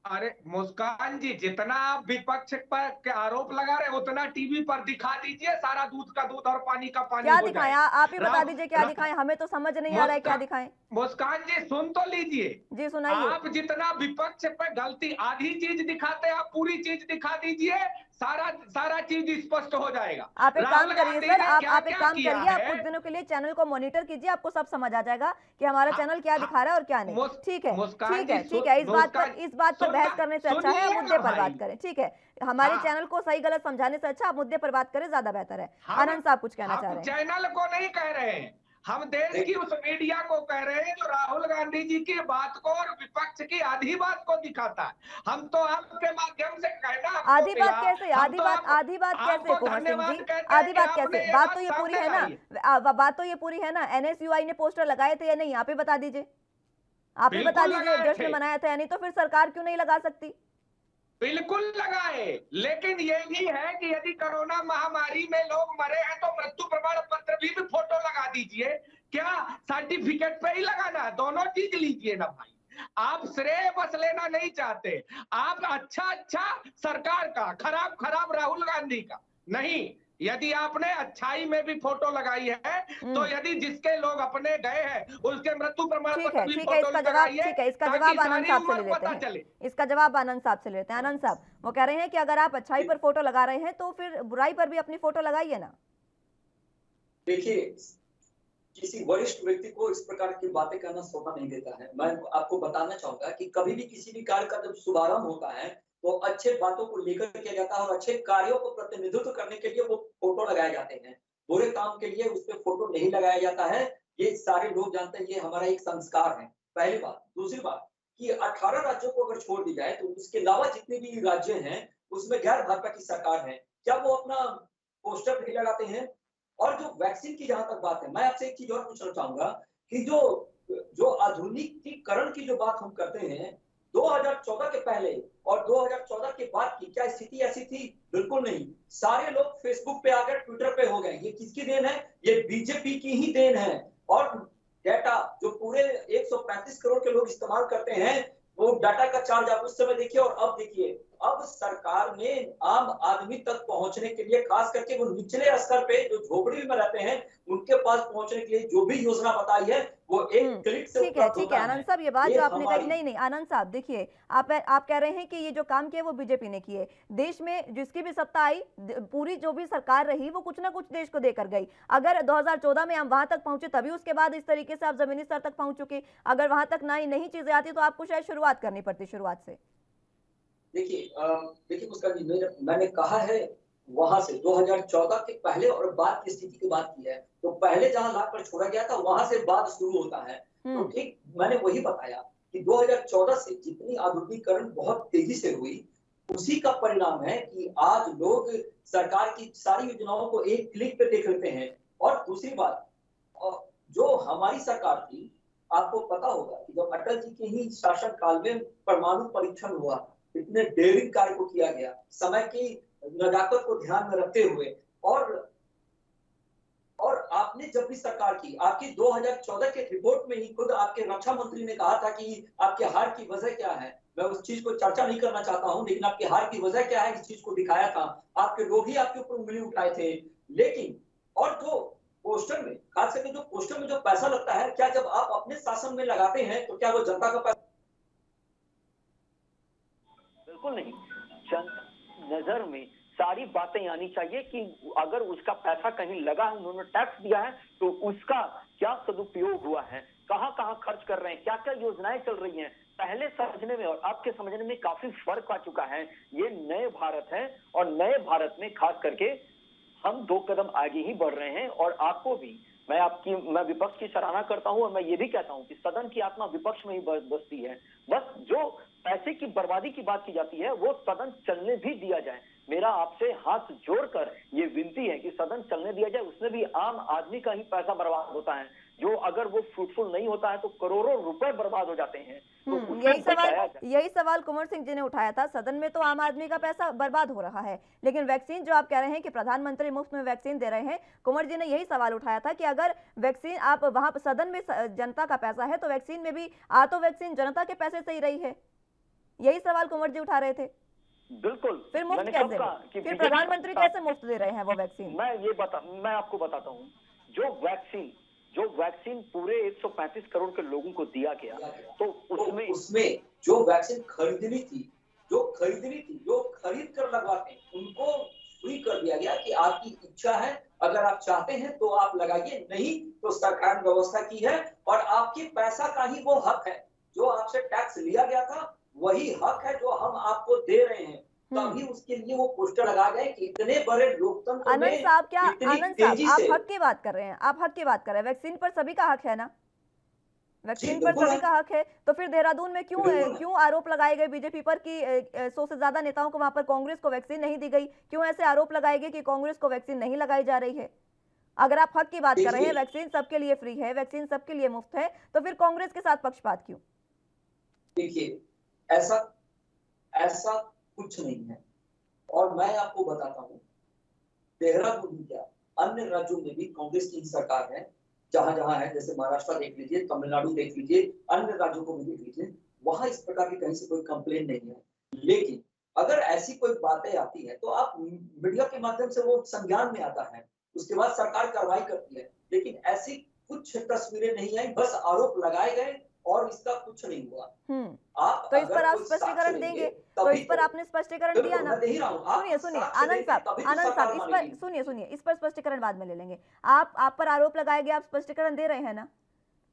अरे मुस्कान जी, जितना आप विपक्ष पर के आरोप लगा रहे उतना टीवी पर दिखा दीजिए, सारा दूध का दूध और पानी का पानी क्या दिखाएं? आप ही बता दीजिए क्या दिखाएं, हमें तो समझ नहीं आ रहा है क्या दिखाएं। मुस्कान जी सुन तो लीजिए जी, सुनाइए। आप जितना विपक्ष पे गलती आधी चीज दिखाते हैं, आप पूरी चीज दिखा दीजिए, सारा चीज स्पष्ट हो जाएगा। आप एक काम करिए सर, आप एक काम करिए, आप कुछ दिनों के लिए चैनल को मॉनिटर कीजिए, आपको सब समझ आ जाएगा कि हमारा चैनल क्या दिखा रहा है और क्या नहीं। ठीक है, ठीक है, ठीक है। इस बात पर बहस करने से अच्छा है मुद्दे पर बात करें। ठीक है, हमारे चैनल को सही गलत समझाने से अच्छा आप मुद्दे पर बात करें, ज्यादा बेहतर है। आनंद साहब कुछ कहना चाह रहे हैं। चैनल को नहीं कह रहे हैं, हम देश की उस मीडिया को कह रहे हैं जो राहुल गांधी जी की बात को और विपक्ष की आधी बात को दिखाता है। हम तो आपके माध्यम से कहना, आधी बात कैसे, आधी बात कैसे कुंवर सिंह जी, आधी बात कैसे? बात तो ये पूरी है ना, बात तो ये पूरी है ना, एनएसयूआई ने पोस्टर लगाए थे या नहीं, आप ही बता दीजिए, आप ही बता दीजिए। जश्न मनाया था या नहीं, तो फिर सरकार क्यों नहीं लगा सकती? बिल्कुल लगाए, लेकिन ये भी है कि यदि कोरोना महामारी में लोग मरे हैं तो मृत्यु प्रमाण पत्र भी फोटो लगा दीजिए। क्या सर्टिफिकेट पे ही लगाना है? दोनों चीज लीजिए ना भाई। आप श्रेय बस लेना नहीं चाहते, आप अच्छा सरकार का, खराब राहुल गांधी का नहीं। यदि आपने अच्छाई में भी फोटो लगाई है तो यदि जिसके लोग अपने गए हैं उसके मृत्यु प्रमाण पत्र भी फोटो लगाइए। ठीक है, इसका जवाब आनंद साहब से ले लेते हैं। इसका जवाब आनंद साहब से लेते हैं। आनंद साहब, वो कह रहे हैं कि अगर आप अच्छाई पर फोटो लगा रहे हैं तो फिर बुराई पर भी अपनी फोटो लगाइए ना। देखिए, किसी वरिष्ठ व्यक्ति को इस प्रकार की बातें करना शोभा नहीं देता है। मैं आपको बताना चाहूंगा कि कभी भी किसी भी कार्य का जब शुभारंभ होता है तो अच्छे बातों को लेकर किया जाता है और अच्छे कार्यों को प्रतिनिधित्व करने के लिए वो फोटो लगाए जाते हैं। बुरे काम के लिए उस पे फोटो नहीं लगाया जाता है। ये सारे लोग जानते हैं, ये हमारा एक संस्कार है, पहली बात। दूसरी बात कि 18 राज्यों को अगर छोड़ दी जाए तो उसके अलावा जितने भी राज्य हैं उसमें गैर भाजपा की सरकार है, क्या वो अपना पोस्टर नहीं लगाते हैं? और जो वैक्सीन की जहां तक बात है, मैं आपसे एक चीज और पूछना चाहूंगा कि जो जो आधुनिकीकरण की जो बात हम करते हैं 2014 के पहले और 2014 के बाद की क्या स्थिति ऐसी थी? बिल्कुल नहीं। सारे लोग फेसबुक पे आ गए, ट्विटर पे हो गए। ये किसकी देन है? ये बीजेपी की ही देन है। और डाटा जो पूरे 135 करोड़ के लोग इस्तेमाल करते हैं, वो डाटा का चार्ज आप उस समय देखिए और अब देखिए। अब सरकार ने आम आदमी तक पहुंचने के लिए, खास करके वो निचले स्तर पे जो झोपड़ी में रहते हैं, उनके पास पहुंचने के लिए जो भी योजना बताई है वो एक क्लिक से ठीक है, उपलब्ध ठीक है होता आनंद साहब, ये बात ये जो आपने कही, हमारी नहीं नहीं आनंद साहब देखिए, आप कह रहे हैं कि ये जो काम किए वो बीजेपी ने किए। देश में जिसकी भी सत्ता आई, पूरी जो भी सरकार रही, वो कुछ ना कुछ देश को देकर गई। अगर 2014 में हम वहां तक पहुंचे तभी उसके बाद इस तरीके से आप जमीनी स्तर तक पहुंच चुके। अगर वहां तक नहीं चीजें आती तो आपको शायद शुरुआत करनी पड़ती शुरुआत से। देखिए मुस्कान जी, मैंने कहा है वहां से 2014 के पहले और बाद की स्थिति की बात की है। तो पहले जहां लाख पर छोड़ा गया था वहां से बाद शुरू होता है। तो ठीक मैंने वही बताया कि 2014 से जितनी आधुनिकीकरण बहुत तेजी से हुई, उसी का परिणाम है कि आज लोग सरकार की सारी योजनाओं को एक क्लिक पे देख लेते हैं। और दूसरी बात, जो हमारी सरकार थी, आपको पता होगा कि जब अटल जी के ही शासन काल में परमाणु परीक्षण हुआ, इतने डेयरिंग कार्य को किया गया, समय की नजाकत को ध्यान में रखते हुए। और आपने जब भी सरकार की, आपकी 2014 के रिपोर्ट में ही खुद आपके रक्षा मंत्री ने कहा था कि आपके हार की वजह क्या है। मैं उस चीज को चर्चा नहीं करना चाहता हूं, लेकिन आपके हार की वजह क्या है इस चीज को दिखाया था। आपके लोग ही आपके ऊपर उंगली उठाए थे। लेकिन और जो पोस्टर में, खास करके जो पोस्टर में जो पैसा लगता है, क्या जब आप अपने शासन में लगाते हैं तो क्या वो जनता का पैसा? बिल्कुल नहीं। नजर में सारी बातें आनी चाहिए कि अगर उसका पैसा कहीं लगा है, उन्होंने टैक्स दिया है, तो उसका क्या सदुपयोग हुआ है, कहां कहां खर्च कर रहे हैं, क्या क्या योजनाएं चल रही हैं। पहले समझने में और आपके समझने में काफी फर्क आ चुका है। ये नए भारत है और नए भारत में खास करके हम 2 कदम आगे ही बढ़ रहे हैं। और आपको भी मैं विपक्ष की सराहना करता हूं और मैं ये भी कहता हूं कि सदन की आत्मा विपक्ष में ही बसती है। बस जो पैसे की बर्बादी की बात की जाती है वो सदन चलने भी दिया जाए। मेरा आपसे हाथ जोड़कर ये विनती है कि सदन चलने दिया जाए। उसमें भी आम आदमी का ही पैसा बर्बाद होता है, जो अगर वो फ्रूटफुल नहीं होता है तो करोड़ों रुपए बर्बाद हो जाते हैं। तो यही सवाल कुंवर सिंह जी ने उठाया था। सदन में तो आम आदमी का पैसा बर्बाद हो रहा है, लेकिन वैक्सीन जो आप कह रहे हैं कि प्रधानमंत्री मुफ्त में वैक्सीन दे रहे हैं, कुंवर जी ने यही सवाल उठाया था कि अगर वैक्सीन आप वहां सदन में जनता का पैसा है तो वैक्सीन में भी तो वैक्सीन जनता के पैसे से ही रही है। यही सवाल कुंवर जी उठा रहे थे। बिल्कुल। फिर मुफ्त कैसे, फिर प्रधानमंत्री कैसे मुफ्त दे रहे हैं वो वैक्सीन? मैं आपको बताता हूँ। जो वैक्सीन पूरे 135 करोड़ के लोगों को दिया गया, तो उसमें जो वैक्सीन खरीदनी थी, जो खरीद कर लगवाते हैं, उनको फ्री कर दिया गया कि आपकी इच्छा है, अगर आप चाहते हैं तो आप लगाइए, नहीं तो सरकार ने व्यवस्था की है। और आपके पैसा का ही वो हक है, जो आपसे टैक्स लिया गया था वही हक है जो हम आपको दे रहे हैं। तभी उसके लिए वो पोस्टर लगा गए कि इतने बड़े लोकतंत्र में आनंद साहब, आप हक की बात कर रहे हैं, वैक्सीन पर सभी का हक है ना, वैक्सीन पर सभी का हक है। तो फिर देहरादून में क्यों आरोप लगाए गए बीजेपी पर कि 100 से ज्यादा नेताओं को वहां पर कांग्रेस को वैक्सीन नहीं दी गई? क्यों ऐसे आरोप लगाए गए कि कांग्रेस को वैक्सीन नहीं लगाई जा रही है? अगर आप हक की बात कर रहे हैं, वैक्सीन सबके लिए फ्री है, वैक्सीन सबके लिए मुफ्त है, तो फिर कांग्रेस के साथ पक्षपात क्यों? देखिए, ऐसा कुछ नहीं है। और मैं आपको बताता हूँ, देहरादून क्या अन्य राज्यों में भी कांग्रेस की सरकार है, जहां जहां है, जैसे महाराष्ट्र देख लीजिए, तमिलनाडु देख लीजिए, अन्य राज्यों को भी देख लीजिए, वहां इस प्रकार की कहीं से कोई कंप्लेन नहीं है। लेकिन अगर ऐसी कोई बातें आती है तो आप मीडिया के माध्यम से वो संज्ञान में आता है, उसके बाद सरकार कार्रवाई करती है। लेकिन ऐसी कुछ तस्वीरें नहीं आई, बस आरोप लगाए गए और इसका कुछ नहीं हुआ। आप तो इस पर अगर आप कोई स्पष्टीकरण साक्ष्य देंगे, लेंगे तो तभी इस पर तो। आपने स्पष्टीकरण दिया बिल्कुल, ना। मैं दे ही रहा हूँ। आप सुनिए सुनिए साक्ष्य आनंद देंगे तभी तो साहब, सरकार इस पर मानेगी। सुनिए, इस पर स्पष्टीकरण बाद में ले लेंगे। आप पर आरोप लगाए गए, आप स्पष्टीकरण दे रहे हैं ना,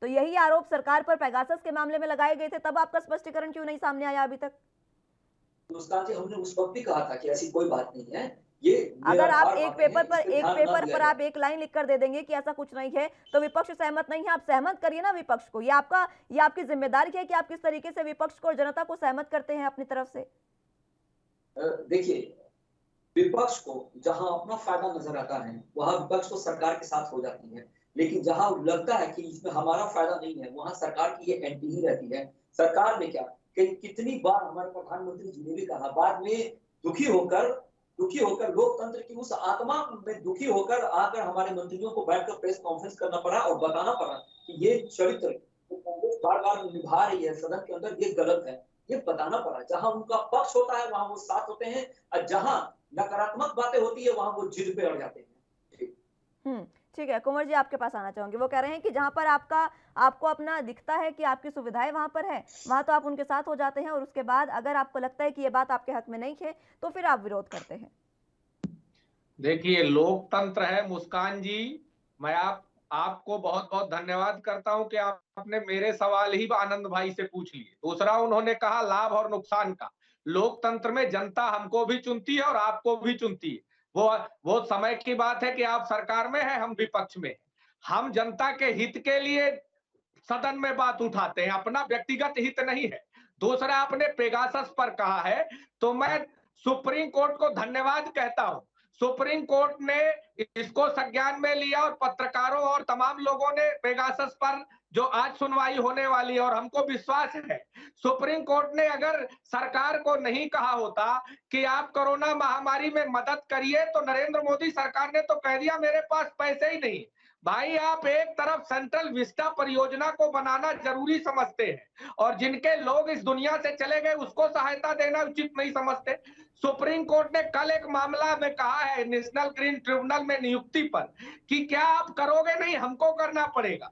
तो यही आरोप सरकार पर पेगासस के मामले में लगाए गए थे, तब आपका स्पष्टीकरण क्यों नहीं सामने आया अभी तक? मुस्कान जी, हमने उस वक्त भी कहा था कि ऐसी कोई बात नहीं है, ये अगर आप निराधार बातें हैं, इस पे ध्यान ना दिया पर जाए। आप एक लाइन लिख कर दे देंगे कि ऐसा कुछ नहीं है, तो विपक्ष सहमत नहीं है, आप सहमत करिए ना विपक्ष को। ये आपकी जिम्मेदारी है कि आप किस तरीके से विपक्ष को और जनता को सहमत करते हैं अपनी तरफ से। देखिए, विपक्ष को जहां अपना फायदा नजर आता है वहां विपक्ष को सरकार के साथ हो जाती है, लेकिन जहां लगता है कि इसमें हमारा फायदा नहीं है वहां सरकार की ये एंटी ही रहती है। सरकार ने क्या कि कितनी बार हमारे प्रधानमंत्री जी ने भी कहा, बाद में दुखी होकर लोकतंत्र की उस आत्मा में दुखी होकर आकर हमारे मंत्रियों को बैठकर प्रेस कॉन्फ्रेंस करना पड़ा और बताना पड़ा कि ये चरित्र कांग्रेस बार बार निभा रही है सदन के अंदर, ये गलत है। ये बताना पड़ा। जहां उनका पक्ष होता है वहां वो साथ होते हैं, और जहां नकारात्मक बातें होती है वहां वो जिद पे अड़ जाते हैं। ठीक है, कुंवर जी आपके पास आना चाहूंगी। वो कह रहे हैं कि जहां पर आपको अपना दिखता है कि आपकी सुविधाएं वहां पर है, वहां तो आप उनके साथ हो जाते हैं, और उसके बाद अगर आपको लगता है कि ये बात आपके हक में नहीं है तो फिर आप विरोध करते हैं। देखिए, लोकतंत्र है मुस्कान जी। मैं आपको बहुत बहुत धन्यवाद करता हूं कि आपने मेरे सवाल ही आनंद भाई से पूछ लिए। दूसरा, उन्होंने कहा लाभ और नुकसान का। लोकतंत्र में जनता हमको भी चुनती है और आपको भी चुनती है। वो समय की बात है कि आप सरकार में है, हम विपक्ष में। हम जनता के हित के लिए सदन में बात उठाते हैं, अपना व्यक्तिगत हित नहीं है। दूसरा, आपने पेगासस पर कहा है, तो मैं सुप्रीम कोर्ट को धन्यवाद कहता हूं। सुप्रीम कोर्ट ने इसको संज्ञान में लिया और पत्रकारों और तमाम लोगों ने पेगासस पर जो आज सुनवाई होने वाली है, और हमको विश्वास है सुप्रीम कोर्ट ने अगर सरकार को नहीं कहा होता कि आप कोरोना महामारी में मदद करिए, तो नरेंद्र मोदी सरकार ने तो कह दिया मेरे पास पैसे ही नहीं। भाई, आप एक तरफ सेंट्रल विस्टा परियोजना को बनाना जरूरी समझते हैं और जिनके लोग इस दुनिया से चले गए उसको सहायता देना उचित नहीं समझते। सुप्रीम कोर्ट ने कल एक मामला में कहा है नेशनल ग्रीन ट्रिब्यूनल में नियुक्ति पर कि क्या आप करोगे? नहीं, हमको करना पड़ेगा।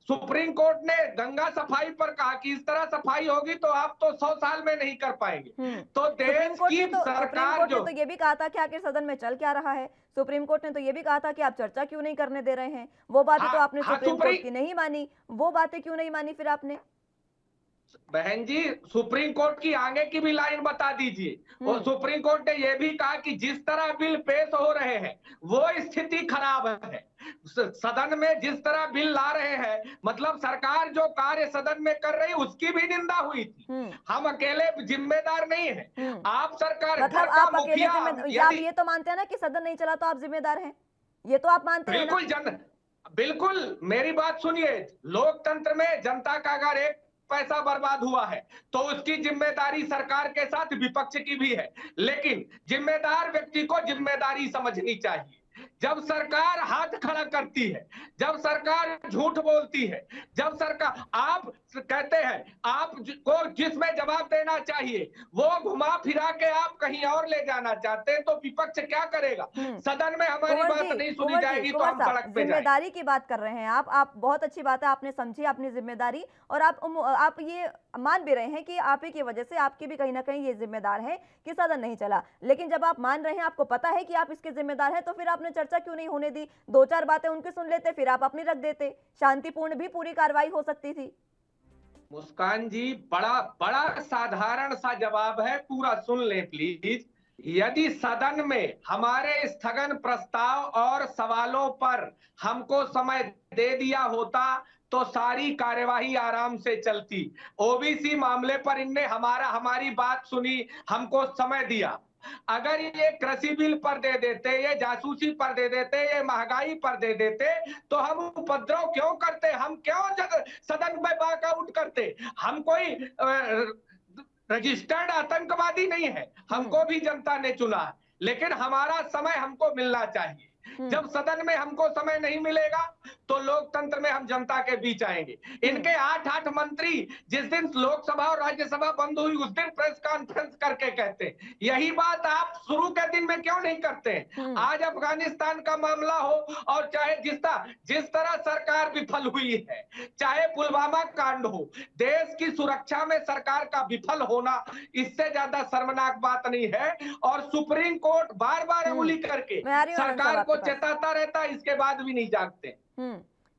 सुप्रीम कोर्ट ने गंगा सफाई पर कहा कि इस तरह सफाई होगी तो आप तो 100 साल में नहीं कर पाएंगे। तो देश की सरकार जो तो ये भी कहा था कि आखिर सदन में चल क्या रहा है। सुप्रीम कोर्ट ने तो ये भी कहा था कि आप चर्चा क्यों नहीं करने दे रहे हैं। वो बातें तो आपने सुप्रीम कोर्ट की नहीं मानी। वो बातें क्यों नहीं मानी फिर आपने? बहन जी, सुप्रीम कोर्ट की आगे की भी लाइन बता दीजिए। और सुप्रीम कोर्ट ने यह भी कहा कि जिस तरह बिल पेश हो रहे हैं वो स्थिति खराब है। सदन में जिस तरह बिल ला रहे हैं, मतलब सरकार जो कार्य सदन में कर रही है उसकी भी निंदा हुई थी। हम अकेले जिम्मेदार नहीं है। आप सरकार, मतलब आप अकेले जिम्मेदार, आप ये तो मानते हैं ना कि सदन नहीं चला तो आप जिम्मेदार हैं, ये तो आप मानते हैं ना? बिल्कुल, मेरी बात सुनिए। लोकतंत्र में जनता का अगर एक पैसा बर्बाद हुआ है तो उसकी जिम्मेदारी सरकार के साथ विपक्ष की भी है, लेकिन जिम्मेदार व्यक्ति को जिम्मेदारी समझनी चाहिए। जब सरकार हाथ खड़ा करती है, जब सरकार झूठ बोलती है, जब सरकार, आप कहते हैं आपको जिसमें जवाब देना चाहिए वो घुमा फिरा के आप कहीं और ले जाना चाहते हैं, तो विपक्ष क्या करेगा? सदन में हमारी बात नहीं सुनी जाएगी तो हम सड़क पे जिम्मेदारी की बात कर रहे हैं आप बहुत अच्छी बात है, आपने समझी अपनी जिम्मेदारी, और आप ये मान भी रहे हैं कि आप ही की वजह से आपकी भी कहीं ना कहीं ये जिम्मेदार है कि सदन नहीं चला। लेकिन जब आप मान रहे हैं, आपको पता है कि आप इसके जिम्मेदार हैं, तो फिर आपने चर्चा क्यों नहीं होने दी? 2-4 बातें उनकी सुन लेते, फिर आप अपनी रख देते, शांतिपूर्ण भी पूरी कार्रवाई हो सकती थी। मुस्कान जी, बड़ा साधारण सा जवाब है, पूरा सुन ले प्लीज। यदि सदन में हमारे स्थगन प्रस्ताव और सवालों पर हमको समय दे दिया होता तो सारी कार्यवाही आराम से चलती। ओबीसी मामले पर इनने हमारी बात सुनी, हमको समय दिया। अगर ये कृषि बिल पर दे देते, ये जासूसी पर दे देते, ये महंगाई पर दे देते, तो हम उपद्रव क्यों करते? हम क्यों सदन में वॉकआउट करते? हम कोई रजिस्टर्ड आतंकवादी नहीं है, हमको भी जनता ने चुना, लेकिन हमारा समय हमको मिलना चाहिए। जब सदन में हमको समय नहीं मिलेगा तो लोकतंत्र में हम जनता के बीच आएंगे। इनके 8 मंत्री जिस दिन लोकसभा और राज्यसभा बंद हुई उस दिन प्रेस कॉन्फ्रेंस करके कहते हैं। यही बात आप शुरू के दिन में क्यों नहीं करते हैं? आज अफगानिस्तान का मामला हो और चाहे जिस तरह सरकार विफल हुई है, चाहे पुलवामा कांड हो, देश की सुरक्षा में सरकार का विफल होना इससे ज्यादा शर्मनाक बात नहीं है। और सुप्रीम कोर्ट बार बार उंगली करके सरकार को चेताता रहता है, इसके बाद भी नहीं जागते।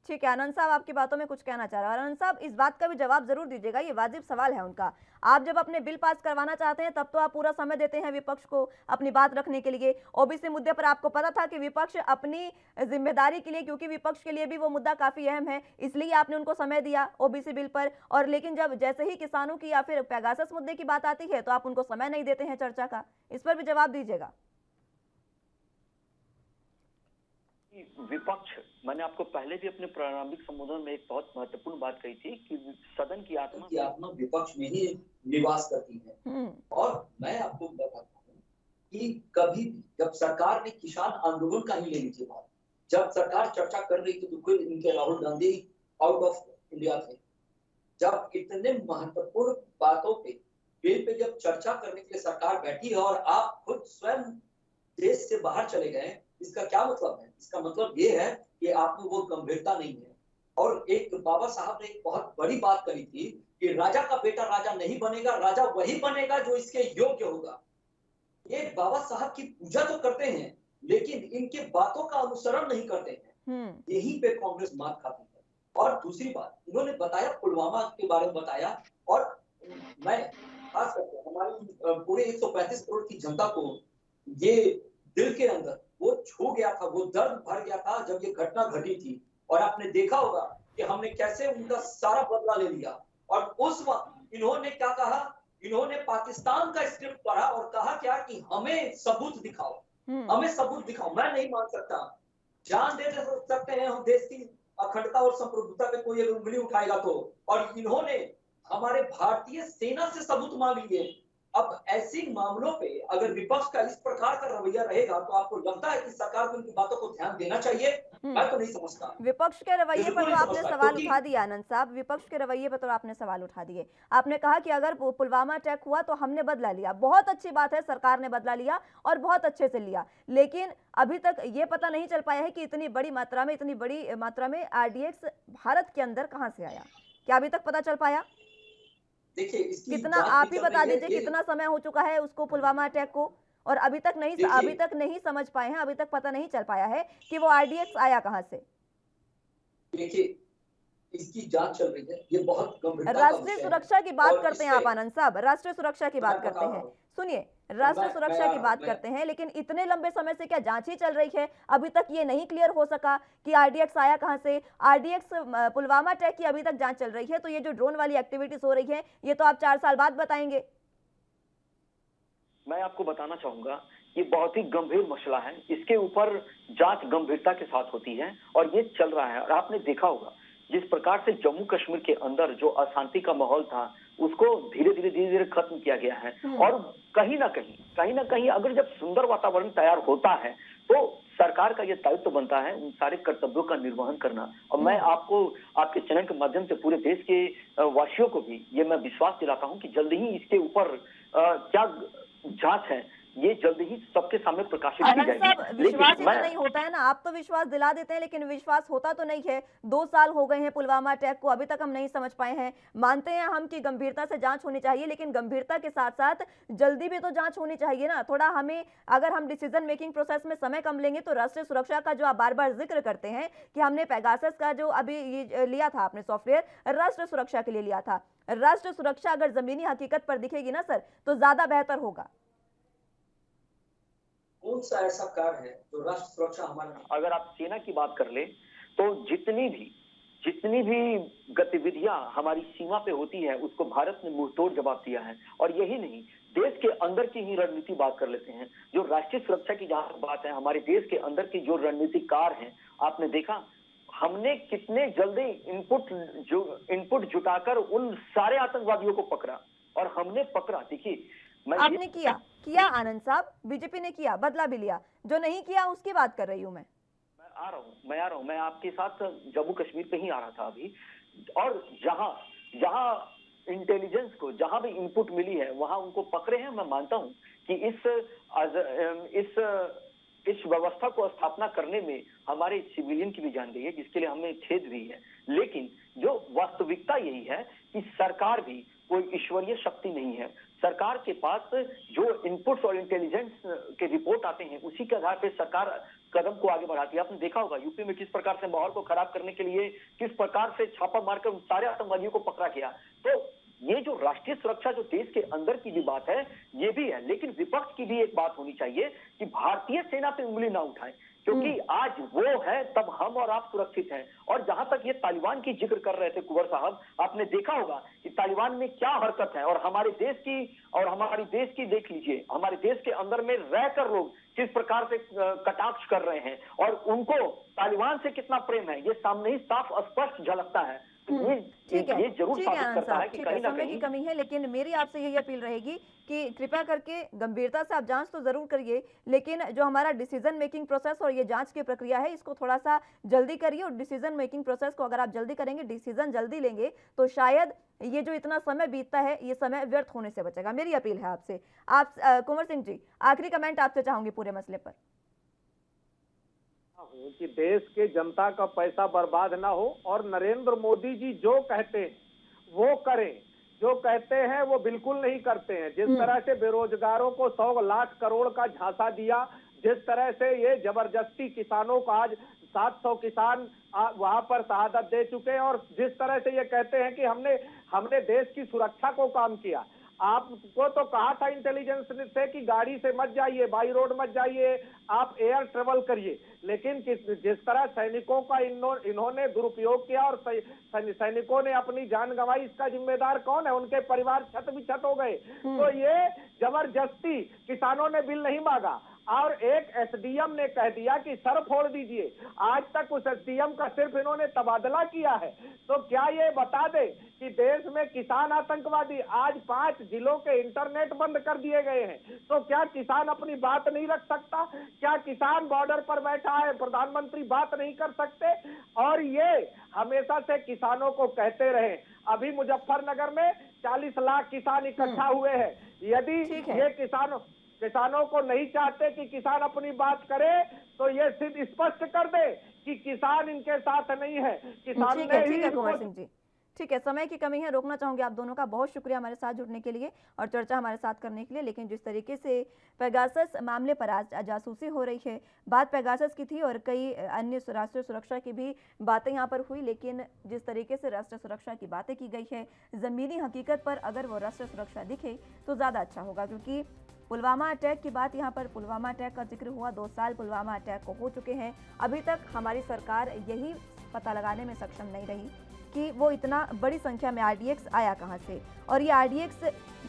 ठीक है, आनंद साहब आपकी बातों में कुछ कहना चाह रहे हैं। आनंद साहब इस बात का भी जवाब जरूर दीजिएगा, ये वाजिब सवाल है उनका। आप जब अपने बिल पास करवाना चाहते हैं तब तो आप पूरा समय देते हैं विपक्ष को अपनी बात रखने के लिए। ओबीसी मुद्दे पर आपको पता था कि विपक्ष अपनी जिम्मेदारी के लिए, क्योंकि विपक्ष के लिए भी वो मुद्दा काफी अहम है, इसलिए आपने उनको समय दिया ओबीसी बिल पर। और लेकिन जब जैसे ही किसानों की या फिर पेगासस मुद्दे की बात आती है तो आप उनको समय नहीं देते हैं चर्चा का। इस पर भी जवाब दीजिएगा। विपक्ष, मैंने आपको पहले भी अपने प्रारंभिक संबोधन में एक बहुत महत्वपूर्ण बात कही थी कि सदन की आत्मा विपक्ष में ही निवास करती है। और मैं आपको बताता हूँ कि कभी भी जब सरकार ने किसान आंदोलन का ही ले लीजिए बात, जब सरकार चर्चा कर रही थी तो फिर इनके Rahul Gandhi out of India थे। जब इतने महत्वपूर्ण बातों पे बिल पे जब चर्चा करने के लिए सरकार बैठी है और आप खुद स्वयं देश से बाहर चले गए, इसका क्या मतलब है? इसका मतलब ये है कि आप में वो गंभीरता नहीं है। और एक बाबा साहब ने एक बहुत बड़ी बात कही थी कि राजा का बेटा राजा नहीं बनेगा, राजा वही बनेगा जो इसके योग्य होगा। ये बाबा साहब की पूजा तो करते हैं लेकिन इनके बातों का अनुसरण नहीं करते हैं। यहीं पे कांग्रेस मात खाती है। और दूसरी बात, इन्होंने बताया पुलवामा के बारे में बताया, और मैं खास करके हमारी पूरे 135 करोड़ की जनता को ये दिल के अंदर वो छू गया था, वो दर्द भर गया था जब ये घटना घटी थी। और आपने देखा होगा कि हमने कैसे उनका सारा बदला ले लिया। और उस वक्त इन्होंने क्या कहा? इन्होंने पाकिस्तान का स्क्रिप्ट पढ़ा और कहा क्या कि हमें सबूत दिखाओ, हमें सबूत दिखाओ। मैं नहीं मान सकता, जान दे सकते हैं हम देश की अखंडता और संप्रभुता पे कोई उंगली उठाएगा तो। और इन्होंने हमारे भारतीय सेना से सबूत मांग लिए। अब ऐसे मामलों पे अगर विपक्ष का इस प्रकार का रवैया रहेगा तो आपको लगता है कि सरकार को उनकी बातों को ध्यान देना चाहिए? मैं तो नहीं समझता। विपक्ष के रवैये पर तो आपने सवाल उठा दिया आनंद साहब, विपक्ष के रवैये पर तो आपने सवाल उठा दिए। आपने कहा कि अगर पुलवामा अटैक हुआ तो हमने बदला लिया। बहुत अच्छी बात है, सरकार ने बदला लिया और बहुत अच्छे से लिया, लेकिन अभी तक ये पता नहीं चल पाया है कि इतनी बड़ी मात्रा में आरडीएक्स भारत के अंदर कहां से आया। क्या अभी तक पता चल पाया? देखिए, कितना, आप ही बता दीजिए कितना समय हो चुका है उसको, पुलवामा अटैक को, और अभी तक नहीं समझ पाए हैं, अभी तक पता नहीं चल पाया है कि वो आरडीएक्स आया कहां से। देखिए, इसकी जांच चल रही है, ये बहुत गंभीरता का राष्ट्रीय सुरक्षा की बात करते हैं आप आनंद साहब, राष्ट्रीय सुरक्षा की बात करते हैं। सुनिए, राष्ट्रीय सुरक्षा की बात करते हैं, लेकिन इतने लंबे समय से क्या जांच ही चल रही है? अभी तक ये नहीं क्लियर हो सका कि आरडीएक्स आया कहां से। आरडीएक्स पुलवामा अटैक की अभी तक जांच चल रही है, तो ये जो ड्रोन वाली एक्टिविटीज हो रही है ये तो आप 4 साल बाद बताएंगे। मैं आपको बताना चाहूंगा, ये बहुत ही गंभीर मसला है, इसके ऊपर जांच गंभीरता के साथ होती है और ये चल रहा है। और आपने देखा होगा जिस प्रकार से जम्मू कश्मीर के अंदर जो अशांति का माहौल था उसको धीरे धीरे खत्म किया गया है। और कहीं ना कहीं अगर जब सुंदर वातावरण तैयार होता है तो सरकार का ये दायित्व बनता है उन सारे कर्तव्यों का निर्वहन करना। और मैं आपको आपके चैनल के माध्यम से पूरे देश के वासियों को भी ये मैं विश्वास दिलाता हूँ कि जल्दी ही इसके ऊपर क्या जांच है ये जल्दी ही सबके सामने प्रकाशित की जाएगी। विश्वास ही तो नहीं होता है ना, आप तो विश्वास दिला देते हैं लेकिन विश्वास होता तो नहीं है। 2 साल हो गए हैं पुलवामा अटैक को, अभी तक हम नहीं समझ पाए हैं। मानते हैं हम कि गंभीरता से जांच होनी चाहिए, लेकिन गंभीरता के साथ साथ जल्दी भी तो जांच होनी चाहिए ना। थोड़ा हमें, अगर हम डिसीजन मेकिंग प्रोसेस में समय कम लेंगे तो राष्ट्रीय सुरक्षा का जो आप बार बार जिक्र करते हैं कि हमने पेगासस का जो अभी ये लिया था आपने सॉफ्टवेयर, राष्ट्रीय सुरक्षा के लिए लिया था। राष्ट्रीय सुरक्षा अगर जमीनी हकीकत पर दिखेगी ना सर तो ज्यादा बेहतर होगा। कौन सा ऐसा कार्य है जो राष्ट्र सुरक्षा हमारा? अगर आप सेना की बात कर ले तो जितनी भी गतिविधियां हमारी सीमा पे होती है उसको भारत ने मुंहतोड़ जवाब दिया है। और यही नहीं, देश के अंदर की ही रणनीति बात कर लेते हैं। जो राष्ट्रीय सुरक्षा की जहां बात है, हमारे देश के अंदर की जो रणनीतिकार हैं, आपने देखा हमने कितने जल्दी इनपुट जुटाकर उन सारे आतंकवादियों को पकड़ा। और हमने पकड़ा, देखिए आपने किया आनंद साहब, बीजेपी ने किया, बदला भी लिया। जो नहीं किया उसकी बात कर रही हूं मैं। आ रहा हूँ, मैं आपके साथ जम्मू कश्मीर पे ही आ रहा था अभी। और जहां जहां इंटेलिजेंस को जहां भी इनपुट मिली है वहां उनको पकड़े हैं। मैं मानता हूं कि इस व्यवस्था को स्थापना करने में हमारे सिविलियन की भी जान गई है, जिसके लिए हमें खेद भी है। लेकिन जो वास्तविकता यही है कि सरकार भी कोई ईश्वरीय शक्ति नहीं है। सरकार के पास जो इनपुट्स और इंटेलिजेंस के रिपोर्ट आते हैं उसी के आधार पर सरकार कदम को आगे बढ़ाती है। आपने देखा होगा यूपी में किस प्रकार से माहौल को खराब करने के लिए किस प्रकार से छापा मारकर सारे आतंकवादियों को पकड़ा गया। तो ये जो राष्ट्रीय सुरक्षा जो देश के अंदर की भी बात है ये भी है, लेकिन विपक्ष की भी एक बात होनी चाहिए कि भारतीय सेना पे उंगली ना उठाएं, क्योंकि आज वो है तब हम और आप सुरक्षित हैं। और जहां तक ये तालिबान की जिक्र कर रहे थे कुंवर साहब, आपने देखा होगा कि तालिबान में क्या हरकत है और हमारे देश की देख लीजिए, हमारे देश के अंदर में रहकर लोग किस प्रकार से कटाक्ष कर रहे हैं और उनको तालिबान से कितना प्रेम है ये सामने ही साफ स्पष्ट झलकता है। ये जरूर साबित करता है कि कहीं ना समय की कमी है, लेकिन मेरी आपसे यही अपील रहेगी कि कृपया करके गंभीरता से आप जांच तो जरूर करिए, लेकिन जो हमारा डिसीजन मेकिंग प्रोसेस और ये जांच की प्रक्रिया है इसको थोड़ा सा जल्दी करिए। और डिसीजन मेकिंग प्रोसेस को अगर आप जल्दी करेंगे, डिसीजन जल्दी लेंगे, तो शायद ये जो इतना समय बीतता है ये समय व्यर्थ होने से बचेगा। मेरी अपील है आपसे। आप कुंवर सिंह जी, आखिरी कमेंट आपसे चाहूंगी पूरे मसले पर। कि देश के जनता का पैसा बर्बाद ना हो और नरेंद्र मोदी जी जो कहते हैं वो करें, जो कहते हैं वो बिल्कुल नहीं करते हैं। जिस तरह से बेरोजगारों को 100 लाख करोड़ का झांसा दिया, जिस तरह से ये जबरदस्ती किसानों को आज 700 किसान वहां पर शहादत दे चुके हैं, और जिस तरह से ये कहते हैं कि हमने देश की सुरक्षा को काम किया। आपको तो कहा था इंटेलिजेंस से कि गाड़ी से मत जाइए, बाई रोड मत जाइए, आप एयर ट्रेवल करिए, लेकिन जिस तरह सैनिकों का इन्होंने दुरुपयोग किया और सैनिकों ने अपनी जान गंवाई, इसका जिम्मेदार कौन है? उनके परिवार छत बिछत हो गए। तो ये जबरदस्ती किसानों ने बिल नहीं मांगा और एक एसडीएम ने कह दिया कि सर फोड़ दीजिए। आज तक उस एसडीएम का सिर्फ इन्होंने तबादला किया है। तो क्या ये बता दे कि देश में किसान आतंकवादी, आज 5 जिलों के इंटरनेट बंद कर दिए गए हैं, तो क्या किसान अपनी बात नहीं रख सकता? क्या किसान बॉर्डर पर बैठा है, प्रधानमंत्री बात नहीं कर सकते? और ये हमेशा से किसानों को कहते रहे। अभी मुजफ्फरनगर में 40 लाख किसान इकट्ठा हुए हैं। यदि ये किसानों को नहीं चाहते कि किसान अपनी बात करे, तो ये सिर्फ स्पष्ट कर दे कि किसान इनके साथ नहीं है। किसान ने ही कुंवर सिंह जी, ठीक है, समय की कमी है, रोकना चाहूंगी आप दोनों का। बहुत शुक्रिया हमारे साथ जुड़ने के लिए और चर्चा हमारे साथ करने के लिए। लेकिन जिस तरीके से पेगासस मामले पर आज जासूसी हो रही है, बात पेगासस की थी और कई अन्य राष्ट्रीय सुरक्षा की भी बातें यहाँ पर हुई, लेकिन जिस तरीके से राष्ट्रीय सुरक्षा की बातें की गई है, ज़मीनी हकीकत पर अगर वो राष्ट्रीय सुरक्षा दिखे तो ज़्यादा अच्छा होगा। क्योंकि पुलवामा अटैक की बात यहाँ पर, पुलवामा अटैक का जिक्र हुआ, 2 साल पुलवामा अटैक को हो चुके हैं। अभी तक हमारी सरकार यही पता लगाने में सक्षम नहीं रही कि वो इतना बड़ी संख्या में आरडीएक्स आया कहाँ से, और ये आरडीएक्स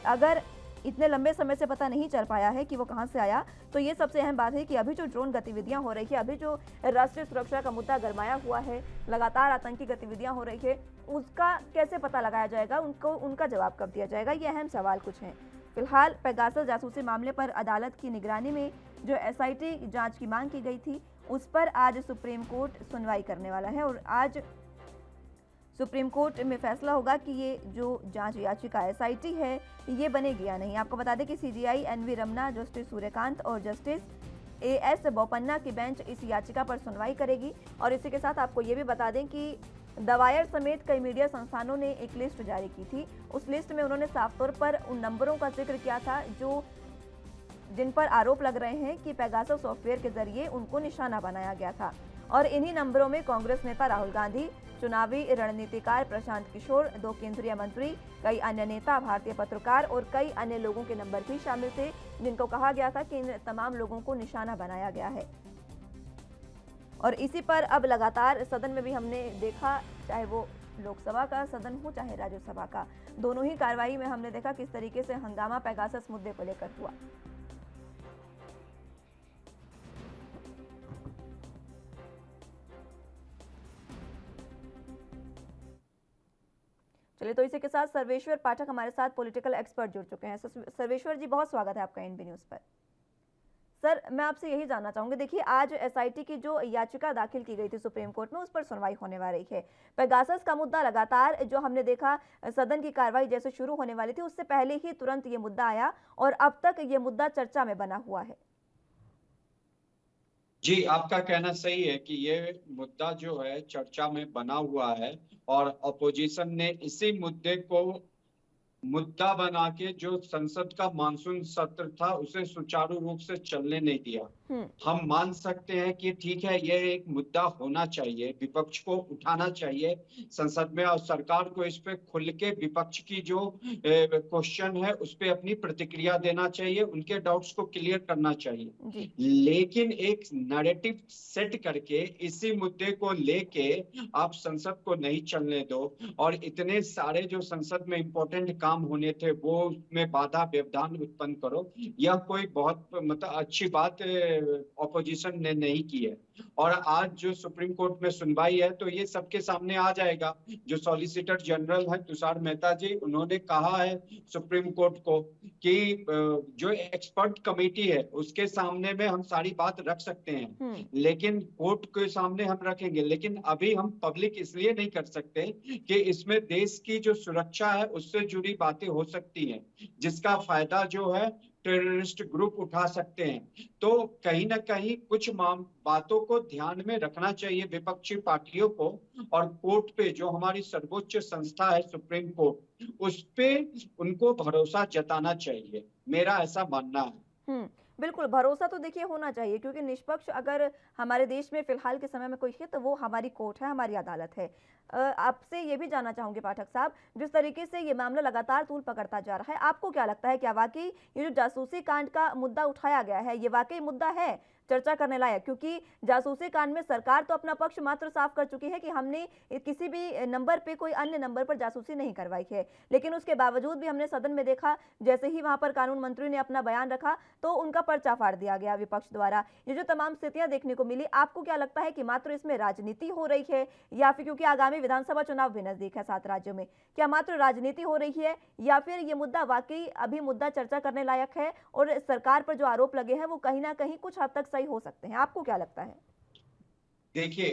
अगर इतने लंबे समय से पता नहीं चल पाया है कि वो कहाँ से आया, तो ये सबसे अहम बात है कि अभी जो ड्रोन गतिविधियां हो रही है, अभी जो राष्ट्रीय सुरक्षा का मुद्दा गरमाया हुआ है, लगातार आतंकी गतिविधियां हो रही है, उसका कैसे पता लगाया जाएगा, उनका जवाब कब दिया जाएगा, ये अहम सवाल कुछ हैं। फिलहाल पेगासस जासूसी मामले पर अदालत की निगरानी में जो एसआईटी जांच की मांग की गई थी, उस पर आज सुप्रीम कोर्ट सुनवाई करने वाला है और आज सुप्रीम कोर्ट में फैसला होगा कि ये जो जांच याचिका एसआईटी है ये बनेगी या नहीं। आपको बता दें कि CJI NV Ramana, justice Surya Kant और जस्टिस एएस बोपन्ना की बेंच इस याचिका पर सुनवाई करेगी। और इसी के साथ आपको ये भी बता दें कि दवायर समेत कई मीडिया संस्थानों ने एक लिस्ट जारी की थी। उस लिस्ट में उन्होंने साफ तौर पर उन नंबरों का जिक्र किया था जिन पर आरोप लग रहे हैं कि पेगासस सॉफ्टवेयर के जरिए उनको निशाना बनाया गया था। और इन्हीं नंबरों में कांग्रेस नेता राहुल गांधी, चुनावी रणनीतिकार प्रशांत किशोर, 2 केंद्रीय मंत्री, कई अन्य नेता, भारतीय पत्रकार और कई अन्य लोगों के नंबर भी शामिल थे, जिनको कहा गया था कि इन तमाम लोगों को निशाना बनाया गया है। और इसी पर अब लगातार सदन में भी हमने देखा, चाहे वो लोकसभा का सदन हो चाहे राज्यसभा का, दोनों ही कार्रवाई में हमने देखा किस तरीके से हंगामा पेगासस मुद्दे को लेकर हुआ। चलिए, तो इसी के साथ सर्वेश्वर पाठक हमारे साथ पॉलिटिकल एक्सपर्ट जुड़ चुके हैं। सर्वेश्वर जी, बहुत स्वागत है आपका एनबी न्यूज़ पर। सर, मैं आपसे यही जानना चाहूंगी, देखिए आज एसआईटी की जो याचिका दाखिल की गई थी सुप्रीम कोर्ट में, उस पर सुनवाई होने वाली है। पेगासस का मुद्दा लगातार जो हमने देखा, सदन की कार्रवाई जैसे शुरू होने वाली थी उससे पहले ही तुरंत ये मुद्दा आया और अब तक ये मुद्दा चर्चा में बना हुआ है। जी, आपका कहना सही है कि ये मुद्दा जो है चर्चा में बना हुआ है और अपोजिशन ने इसी मुद्दे को मुद्दा बना के जो संसद का मानसून सत्र था उसे सुचारू रूप से चलने नहीं दिया। हम मान सकते हैं कि ठीक है, यह एक मुद्दा होना चाहिए, विपक्ष को उठाना चाहिए संसद में और सरकार को इस पे खुल के विपक्ष की जो क्वेश्चन है उस पे अपनी प्रतिक्रिया देना चाहिए, उनके डाउट्स को क्लियर करना चाहिए। लेकिन एक नैरेटिव सेट करके इसी मुद्दे को लेके आप संसद को नहीं चलने दो और इतने सारे जो संसद में इंपॉर्टेंट काम होने थे वो उसमें बाधा व्यवधान उत्पन्न करो, यह कोई बहुत मतलब अच्छी बात ऑपोजिशन ने नहीं की है। और आज जो सुप्रीम कोर्ट में सुनवाई है तो ये सबके सामने आ जाएगा। जो सॉलिसिटर जनरल है तुषार मेहता जी, उन्होंने कहा है सुप्रीम कोर्ट को कि जो एक्सपर्ट कमेटी है उसके सामने में हम सारी बात रख सकते हैं, लेकिन कोर्ट के सामने हम रखेंगे, लेकिन अभी हम पब्लिक इसलिए नहीं कर सकते कि इसमें देश की जो सुरक्षा है उससे जुड़ी बातें हो सकती हैं, जिसका फायदा जो है टेररिस्ट ग्रुप उठा सकते हैं। तो कहीं ना कहीं कुछ बातों को ध्यान में रखना चाहिए विपक्षी पार्टियों को, और कोर्ट पे जो हमारी सर्वोच्च संस्था है सुप्रीम कोर्ट, उस पे उनको भरोसा जताना चाहिए, मेरा ऐसा मानना है। बिल्कुल, भरोसा तो देखिए होना चाहिए, क्योंकि निष्पक्ष अगर हमारे देश में फिलहाल के समय में कोई है तो वो हमारी कोर्ट है, हमारी अदालत है। आपसे ये भी जानना चाहूंगे पाठक साहब, जिस तरीके से ये मामला लगातार तूल पकड़ता जा रहा है, आपको क्या लगता है, क्या वाकई ये जो जासूसी कांड का मुद्दा उठाया गया है ये वाकई मुद्दा है चर्चा करने लायक? क्योंकि जासूसी कांड में सरकार तो अपना पक्ष मात्र साफ कर चुकी है कि हमने किसी भी नंबर पे कोई अन्य नंबर पर जासूसी नहीं करवाई है, लेकिन उसके बावजूद भी हमने सदन में देखा जैसे ही वहां पर कानून मंत्री ने अपना बयान रखा तो उनका पर्चा फाड़ दिया गया विपक्ष द्वारा। ये जो तमाम स्थितियां देखने को मिली, आपको क्या लगता है कि मात्र इसमें राजनीति हो रही है, या फिर क्योंकि आगामी विधानसभा चुनाव भी नजदीक है 7 राज्यों में, क्या मात्र राजनीति हो रही है, या फिर ये मुद्दा वाकई अभी मुद्दा चर्चा करने लायक है और सरकार पर जो आरोप लगे हैं वो कहीं ना कहीं कुछ हद तक सही हो सकते हैं? आपको क्या लगता है? देखिए,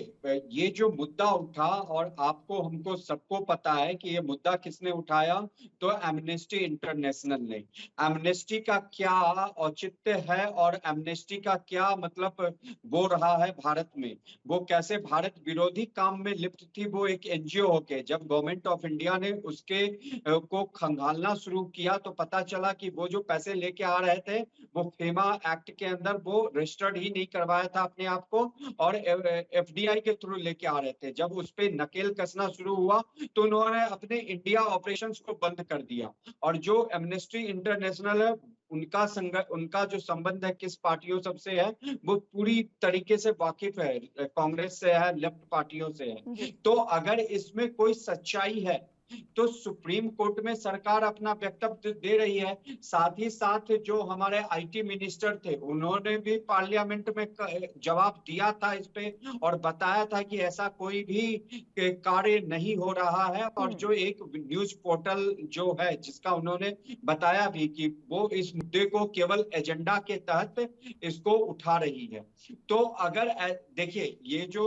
ये जो मुद्दा उठा, और आपको हमको सबको पता है कि ये मुद्दा किसने उठाया, तो एमनेस्टी इंटरनेशनल ने। एमनेस्टी का क्या औचित्य है और एमनेस्टी का क्या मतलब वो रहा है भारत में, वो कैसे भारत विरोधी काम में लिप्त थी वो एक एनजीओ होके, जब गवर्नमेंट ऑफ इंडिया ने उसके को खंगालना शुरू किया तो पता चला कि वो जो पैसे लेके आ रहे थे वो फेमा एक्ट के अंदर वो रजिस्टर्ड ही नहीं करवाया था अपने आप को, और एफडीआई के थ्रू लेके आ रहे थे। जब उस पे नकेल कसना शुरू हुआ तो उन्होंने अपने इंडिया ऑपरेशंस को बंद कर दिया। और जो एमनेस्टी इंटरनेशनल है उनका जो संबंध है किस पार्टियों सबसे है वो पूरी तरीके से वाकिफ है, कांग्रेस से है, लेफ्ट पार्टियों से है। तो अगर इसमें कोई सच्चाई है तो सुप्रीम कोर्ट में सरकार अपना वक्तव्य दे रही है। साथ ही साथ जो हमारे आईटी मिनिस्टर थे उन्होंने भी पार्लियामेंट में जवाब दिया था इस पे, और बताया था कि ऐसा कोई भी कार्य नहीं हो रहा है। और जो एक न्यूज पोर्टल जो है जिसका उन्होंने बताया भी कि वो इस मुद्दे को केवल एजेंडा के तहत इसको उठा रही है। तो अगर देखिए, ये जो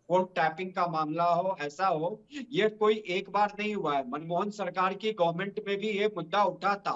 फोन टैपिंग का मामला हो, ऐसा हो, ये कोई एक बार नहीं हुआ है। मनमोहन सरकार की गवर्नमेंट में भी ये मुद्दा उठा था।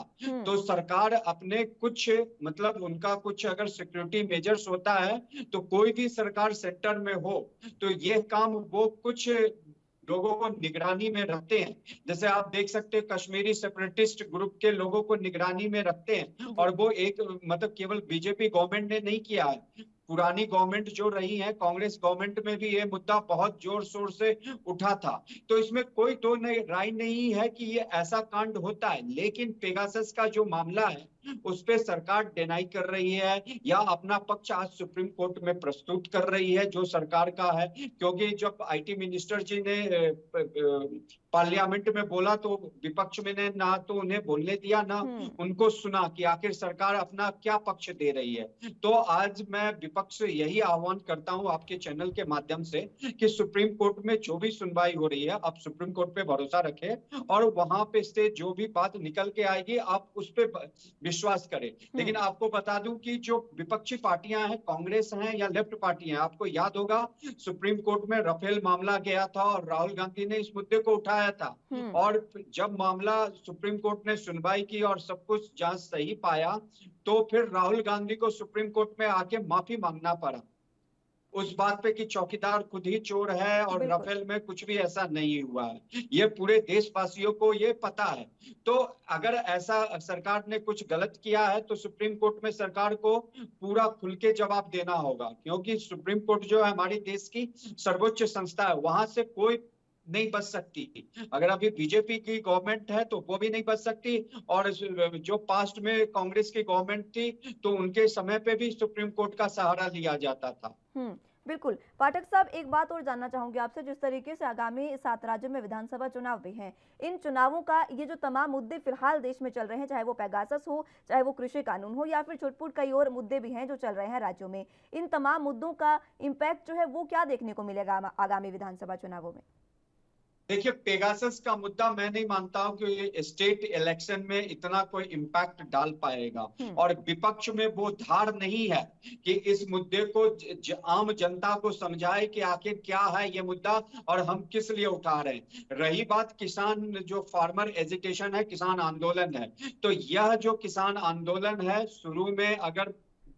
तो सरकार अपने कुछ मतलब उनका कुछ अगर सिक्योरिटी मेजर्स होता है तो कोई भी सरकार सेक्टर में हो तो ये काम वो कुछ लोगों को निगरानी में रखते हैं। जैसे आप देख सकते हैं कश्मीरी सेपरेटिस्ट ग्रुप के लोगों को निगरानी में रखते हैं, और वो एक मतलब केवल बीजेपी गवर्नमेंट ने नहीं किया है, पुरानी गवर्नमेंट जो रही है कांग्रेस गवर्नमेंट में भी ये मुद्दा बहुत जोर शोर से उठा था। तो इसमें कोई दो राय नहीं है कि ये ऐसा कांड होता है। लेकिन पेगासस का जो मामला है उस पे सरकार डिनाई कर रही है या अपना पक्ष आज सुप्रीम कोर्ट में प्रस्तुत कर रही है जो सरकार का है। क्योंकि जब आईटी मिनिस्टर जी ने पार्लियामेंट में बोला तो विपक्ष में ने ना तो उन्हें बोलने दिया ना उनको सुना कि आखिर सरकार अपना क्या पक्ष दे रही है। तो आज मैं विपक्ष से यही आह्वान करता हूं आपके चैनल के माध्यम से कि सुप्रीम कोर्ट में जो भी सुनवाई हो रही है आप सुप्रीम कोर्ट पे भरोसा रखें, और वहां पे से जो भी बात निकल के आएगी आप उस पे विश्वास करें। लेकिन आपको बता दूं कि जो विपक्षी पार्टियां हैं, कांग्रेस हैं या लेफ्ट पार्टी हैं, आपको याद होगा सुप्रीम कोर्ट में राफेल मामला गया था और राहुल गांधी ने इस मुद्दे को उठाया था। और जब मामला सुप्रीम कोर्ट ने सुनवाई की और सब कुछ जांच सही पाया, तो फिर राहुल गांधी को सुप्रीम कोर्ट में आके माफी मांगना पड़ा उस बात पे कि चौकीदार खुद ही चोर है और राफेल में कुछ भी ऐसा नहीं हुआ है। ये पूरे देशवासियों को ये पता है। तो अगर ऐसा सरकार ने कुछ गलत किया है तो सुप्रीम कोर्ट में सरकार को पूरा खुल के जवाब देना होगा, क्योंकि सुप्रीम कोर्ट जो है हमारी देश की सर्वोच्च संस्था है, वहां से कोई नहीं बच सकती। अगर अभी बीजेपी की गवर्नमेंट है तो वो भी नहीं बच सकती, और जो पास्ट में कांग्रेस की गवर्नमेंट थी तो उनके समय पे भी सुप्रीम कोर्ट का सहारा लिया जाता था। बिल्कुल। पाठक साहब, एक बात और जानना चाहूंगी आपसे, जिस तरीके से आगामी 7 राज्यों में विधानसभा चुनाव भी हैं, इन चुनावों का ये जो तमाम मुद्दे फिलहाल देश में चल रहे हैं, चाहे वो पेगासस हो, चाहे वो कृषि कानून हो, या फिर छुटपुट कई और मुद्दे भी हैं जो चल रहे हैं राज्यों में, इन तमाम मुद्दों का इम्पैक्ट जो है वो क्या देखने को मिलेगा आगामी विधानसभा चुनावों में? देखिए, पेगासस का मुद्दा मैं नहीं मानता हूं कि स्टेट इलेक्शन में इतना कोई इम्पैक्ट डाल पाएगा, और विपक्ष में वो धार नहीं है कि इस मुद्दे को आम जनता को समझाए कि आखिर क्या है ये मुद्दा और हम किस लिए उठा रहे हैं। रही बात किसान, जो फार्मर एजिटेशन है, किसान आंदोलन है, तो यह जो किसान आंदोलन है, शुरू में अगर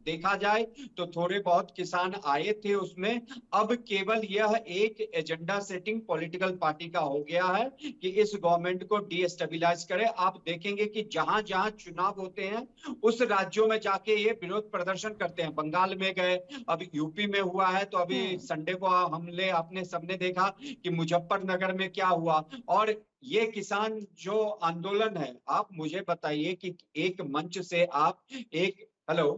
देखा जाए तो थोड़े बहुत किसान आए थे उसमें, अब केवल यह एक एजेंडा सेटिंग पॉलिटिकल पार्टी का हो गया है कि इस गवर्नमेंट को डीस्टेबलाइज करे। आप देखेंगे कि जहां जहां चुनाव होते हैं उस राज्यों में जाके ये विरोध प्रदर्शन करते हैं। बंगाल में गए, अब यूपी में हुआ है, तो अभी संडे को हमले आपने सबने देखा कि मुजफ्फरनगर में क्या हुआ। और ये किसान जो आंदोलन है, आप मुझे बताइए कि एक मंच से आप हेलो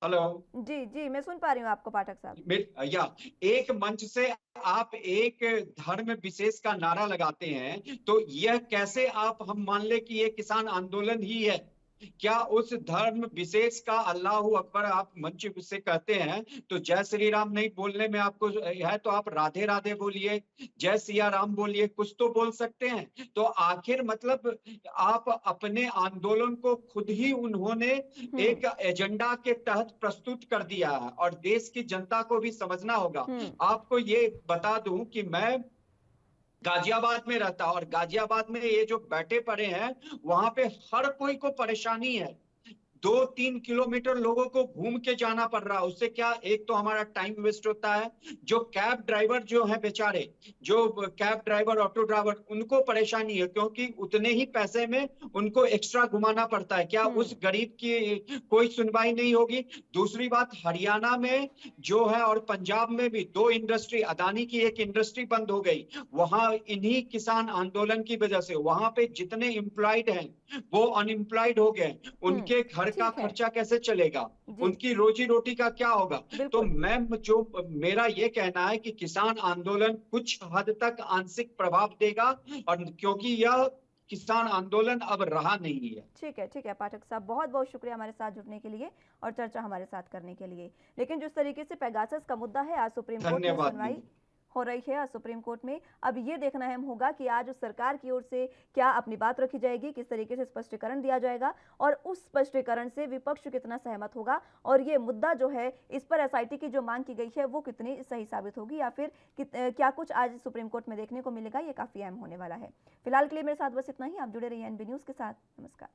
जी, मैं सुन पा रही हूँ आपको पाठक साहब। या एक मंच से आप एक धर्म विशेष का नारा लगाते हैं, तो यह कैसे आप हम मान ले कि ये किसान आंदोलन ही है? क्या उस धर्म विशेष का अल्लाह अकबर आप मंच से कहते हैं, तो जय श्री राम नहीं बोलने में आपको है तो आप राधे राधे बोलिए, जय सिया राम बोलिए, कुछ तो बोल सकते हैं। तो आखिर मतलब आप अपने आंदोलन को खुद ही उन्होंने एक एजेंडा के तहत प्रस्तुत कर दिया है, और देश की जनता को भी समझना होगा। आपको ये बता दूं कि मैं गाजियाबाद में रहता, और गाजियाबाद में ये जो बैठे पड़े हैं वहां पे हर कोई को परेशानी है। 2-3 किलोमीटर लोगों को घूम के जाना पड़ रहा है। उससे क्या, एक तो हमारा टाइम वेस्ट होता है, जो कैब ड्राइवर जो है बेचारे, जो कैब ड्राइवर, ऑटो ड्राइवर, उनको परेशानी है क्योंकि उतने ही पैसे में उनको एक्स्ट्रा घुमाना पड़ता है। क्या उस गरीब की कोई सुनवाई नहीं होगी? दूसरी बात, हरियाणा में जो है और पंजाब में भी 2 इंडस्ट्री, अदानी की एक इंडस्ट्री बंद हो गई, वहां इन्हीं किसान आंदोलन की वजह से वहां पे जितने एम्प्लॉयड हैं वो अनएम्प्लॉयड हो गए। उनके घर का खर्चा कैसे चलेगा? उनकी रोजी रोटी का क्या होगा? तो मेरा ये कहना है कि किसान आंदोलन कुछ हद तक आंशिक प्रभाव देगा, और क्योंकि यह किसान आंदोलन अब रहा नहीं है। ठीक है पाठक साहब, बहुत बहुत शुक्रिया हमारे साथ जुड़ने के लिए और चर्चा हमारे साथ करने के लिए। लेकिन जिस तरीके से पेगासस का मुद्दा है, आज सुप्रीम कोर्ट में सुनवाई हो रही है सुप्रीम कोर्ट में, अब ये देखना अहम होगा कि आज सरकार की ओर से क्या अपनी बात रखी जाएगी, किस तरीके से स्पष्टीकरण दिया जाएगा, और उस स्पष्टीकरण से विपक्ष कितना सहमत होगा, और ये मुद्दा जो है, इस पर एसआईटी की जो मांग की गई है वो कितनी सही साबित होगी, या फिर क्या कुछ आज सुप्रीम कोर्ट में देखने को मिलेगा, ये काफी अहम होने वाला है। फिलहाल के लिए मेरे साथ बस इतना ही। आप जुड़े रहिए एनबी न्यूज के साथ। नमस्कार।